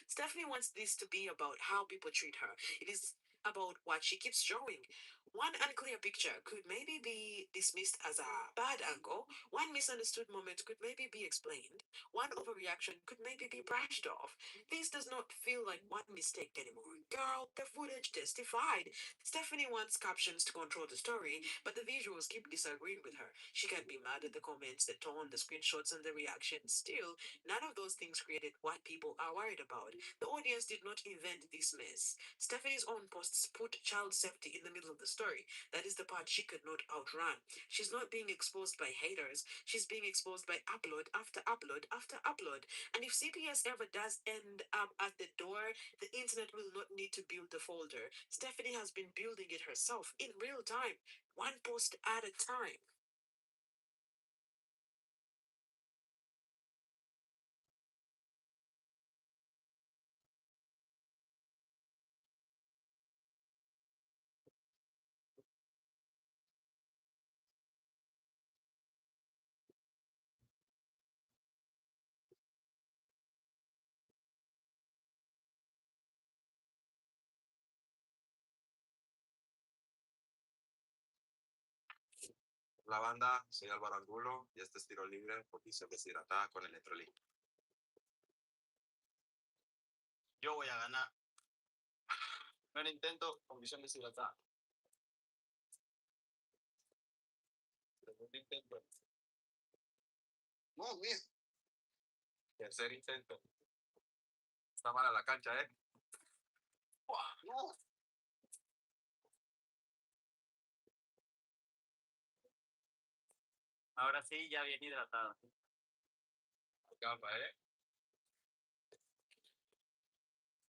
Stephanie wants this to be about how people treat her. It is about what she keeps showing. One unclear picture could maybe be dismissed as a bad angle. One misunderstood moment could maybe be explained. One overreaction could maybe be brushed off. This does not feel like one mistake anymore. Girl, the footage testified. Stephanie wants captions to control the story, but the visuals keep disagreeing with her. She can be mad at the comments, the tone, the screenshots, and the reactions. Still, none of those things created what people are worried about. The audience did not invent this mess. Stephanie's own posts put child safety in the middle of the story. That is the part she could not outrun. She's not being exposed by haters. She's being exposed by upload after upload after upload. And if CPS ever does end up at the door, the internet will not need to build the folder. Stephanie has been building it herself in real time, one post at a time. La banda, soy Álvaro Angulo y este es tiro libre por visión deshidratada con electrolit. Yo voy a ganar. Primer intento con visión deshidratada. Segundo intento. No, bien. Tercer intento. Está mala la cancha, ¿eh? No. Ahora sí, ya bien hidratado. Capa, ¿eh?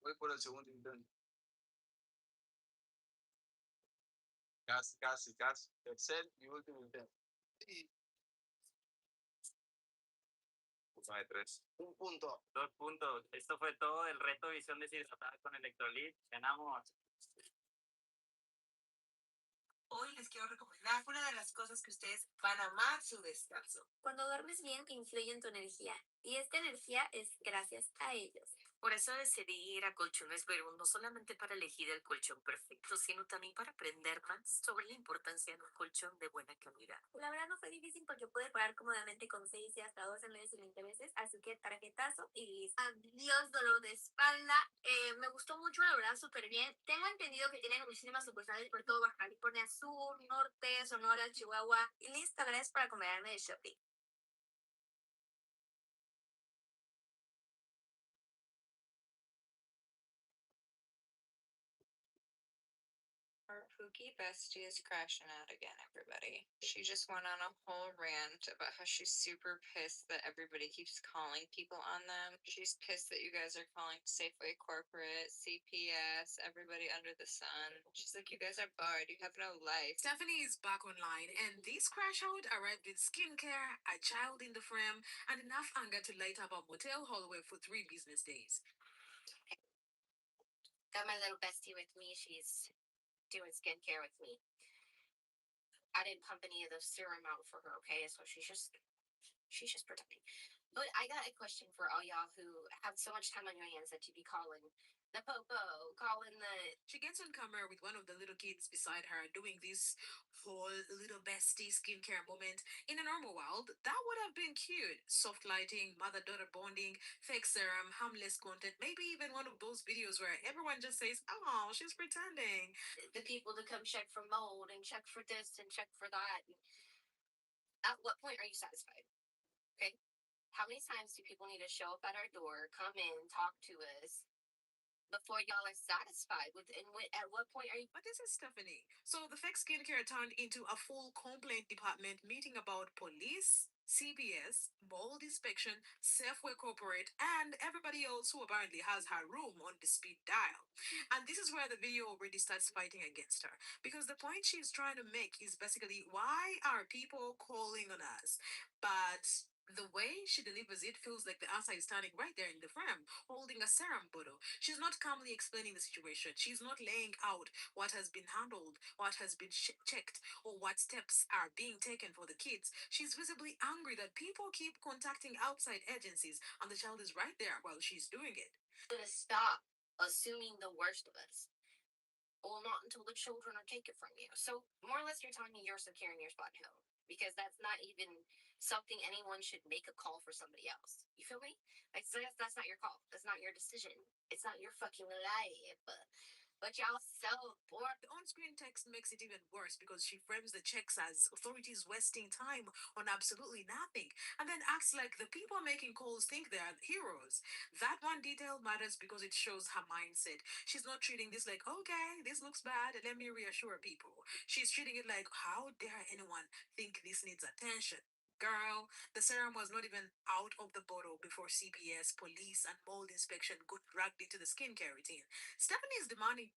Voy por el segundo intento. Casi, casi, casi. Tercer y último intento. Sí. Una de tres. Un punto. 2 puntos. Esto fue todo el reto visión deshidratada con electrolit. Ganamos. Hoy les quiero recomendar una de las cosas que ustedes van a amar: su descanso. Cuando duermes bien, influye en tu energía. Y esta energía es gracias a ellos. Por eso decidí ir a Colchones Verón, no solamente para elegir el colchón perfecto, sino también para aprender más sobre la importancia de un colchón de buena calidad. La verdad no fue difícil porque pude parar cómodamente con 6 y hasta 12 meses y 20 veces, así que tarjetazo y listo. Adiós, dolor de espalda. Me gustó mucho, la verdad, súper bien. Tengo entendido que tienen muchísimas sucursales por todo Baja California Sur, Norte, Sonora, Chihuahua. Y listo, gracias por acompañarme de shopping. kooky bestie is crashing out again, everybody. She just went on a whole rant about how she's super pissed that everybody keeps calling people on them. She's pissed that you guys are calling Safeway Corporate, CPS, everybody under the sun. She's like, you guys are barred. You have no life. Stephanie is back online, and this crash out arrived with skincare, a child in the frame, and enough anger to light up a motel hallway for 3 business days. Got my little bestie with me. She's doing skincare with me. I didn't pump any of the serum out for her, okay? So she's just pretending. But I got a question for all y'all who have so much time on your hands that you be calling the popo, calling the. She gets on camera with one of the little kids beside her doing this whole little bestie skincare moment. In a normal world, that would have been cute. Soft lighting, mother-daughter bonding, fake serum, harmless content, maybe even one of those videos where everyone just says, oh, she's pretending. The people to come check for mold and check for this and check for that. At what point are you satisfied? Okay. How many times do people need to show up at our door, come in, talk to us before y'all are satisfied with? And at what point are you? But this is Stephanie. So the fake skincare turned into a full complaint department meeting about police, CBS, mold inspection, Safeway Corporate, and everybody else who apparently has her room on the speed dial. And this is where the video already starts fighting against her. Because the point she's trying to make is basically, why are people calling on us? But the way she delivers it feels like the answer is standing right there in the frame, holding a serum bottle. She's not calmly explaining the situation. She's not laying out what has been handled, what has been checked, or what steps are being taken for the kids. She's visibly angry that people keep contacting outside agencies, and the child is right there while she's doing it. Gonna stop assuming the worst of us. Well, not until the children are taken from you. So more or less, you're telling me you're securing your spot home because that's not even something anyone should make a call for somebody else. You feel me? Like that's not your call. That's not your decision. It's not your fucking life. But y'all so bored. The on-screen text makes it even worse because she frames the checks as authorities wasting time on absolutely nothing, and then acts like the people making calls think they are heroes. That one detail matters because it shows her mindset. She's not treating this like, okay, this looks bad, let me reassure people. She's treating it like, how dare anyone think this needs attention? Girl, the serum was not even out of the bottle before CPS, police, and mold inspection got dragged into the skincare routine. Stephanie is demanding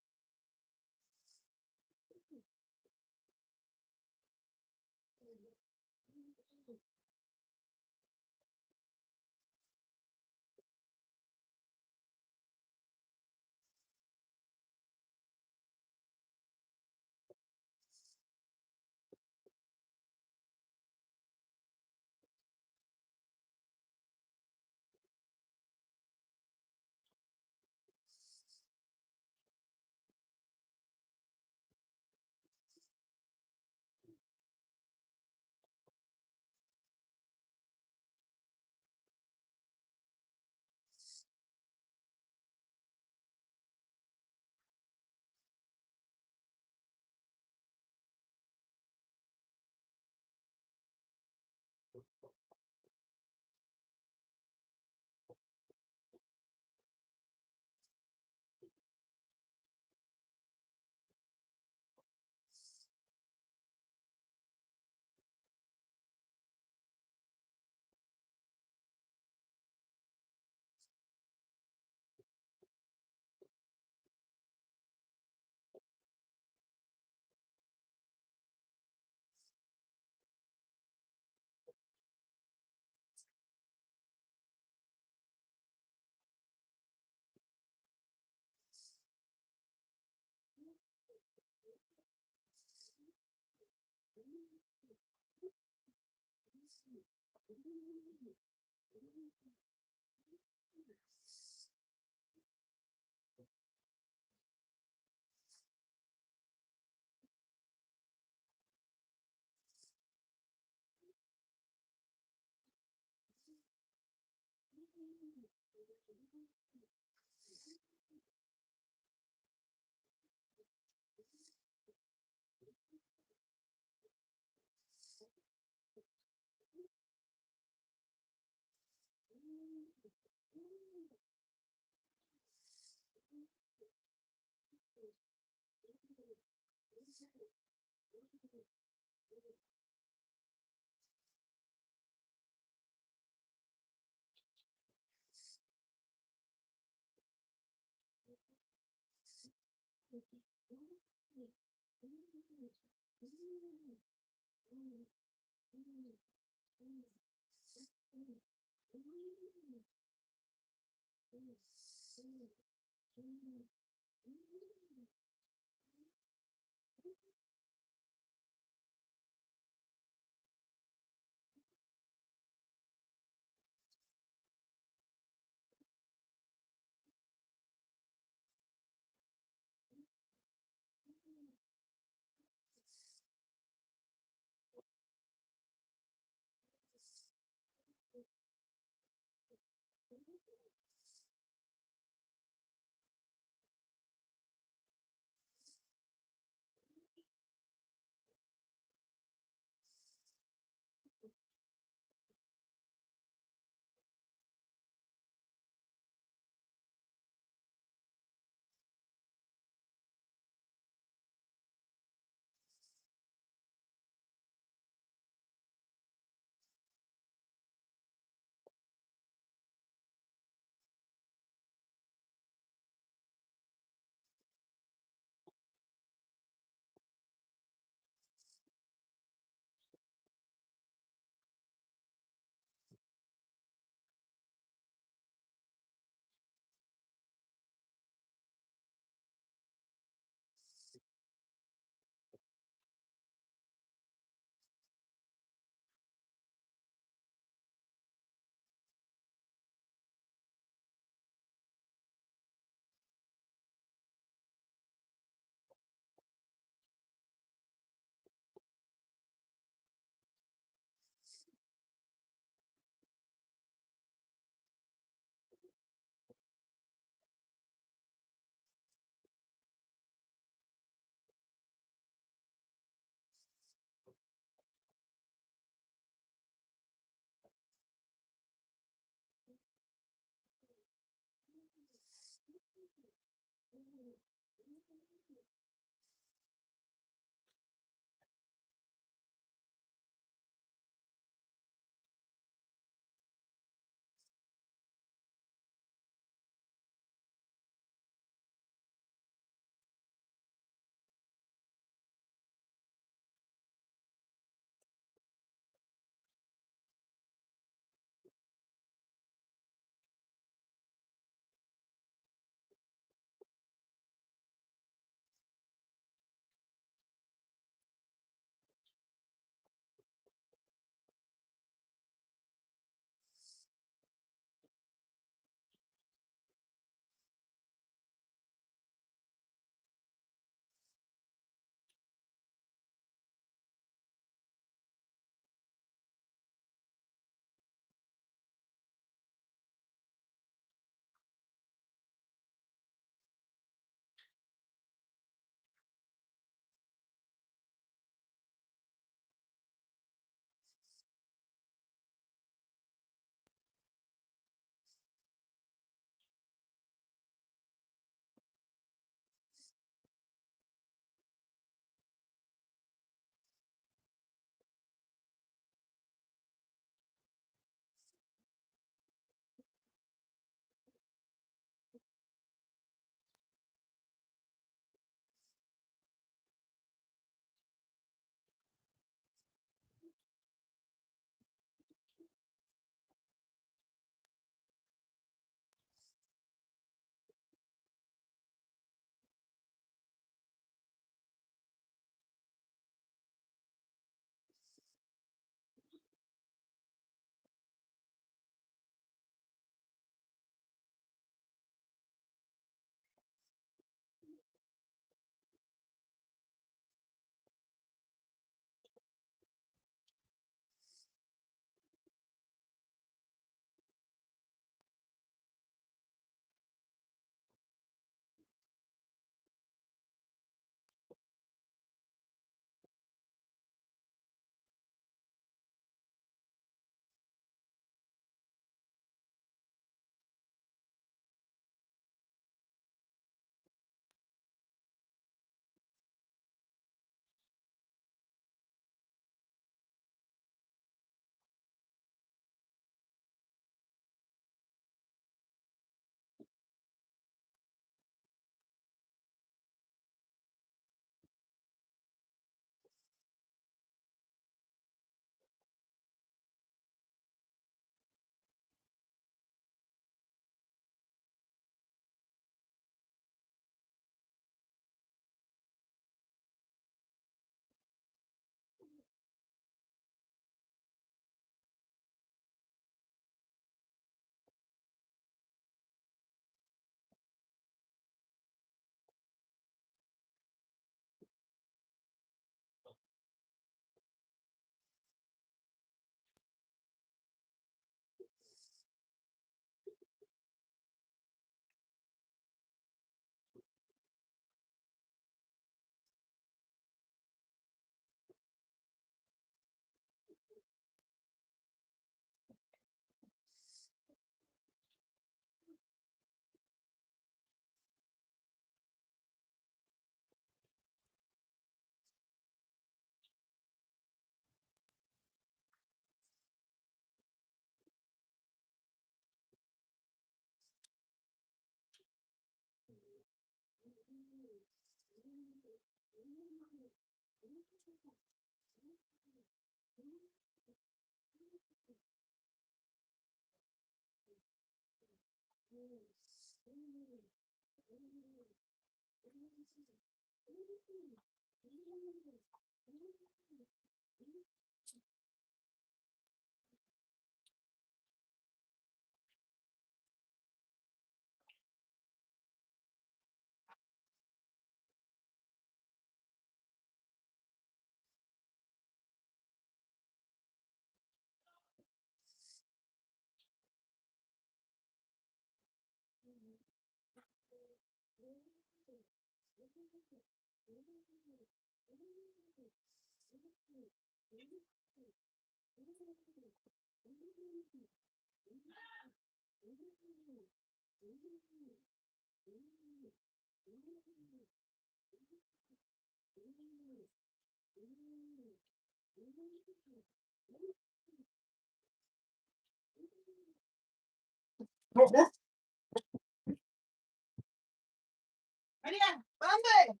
María, ¿dónde?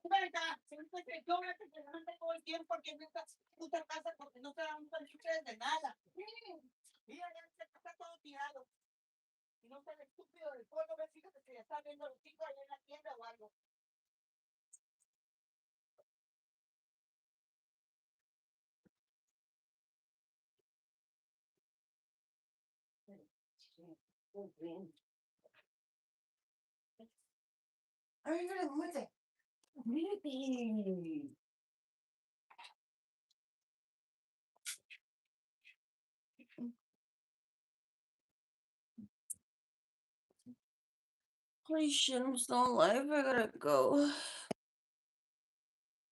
Ven acá. Siempre que yo me hace que no te todo el tiempo porque no te pasa porque no te dan un peluche de nada. Mira, ya se está todo tirado. Y no tan estúpido del pueblo, ve, fíjate que ya está viendo los chicos ahí en la tienda o algo. Ay, no, muévete. Muévete. Holy shit, I'm still alive. I gotta go.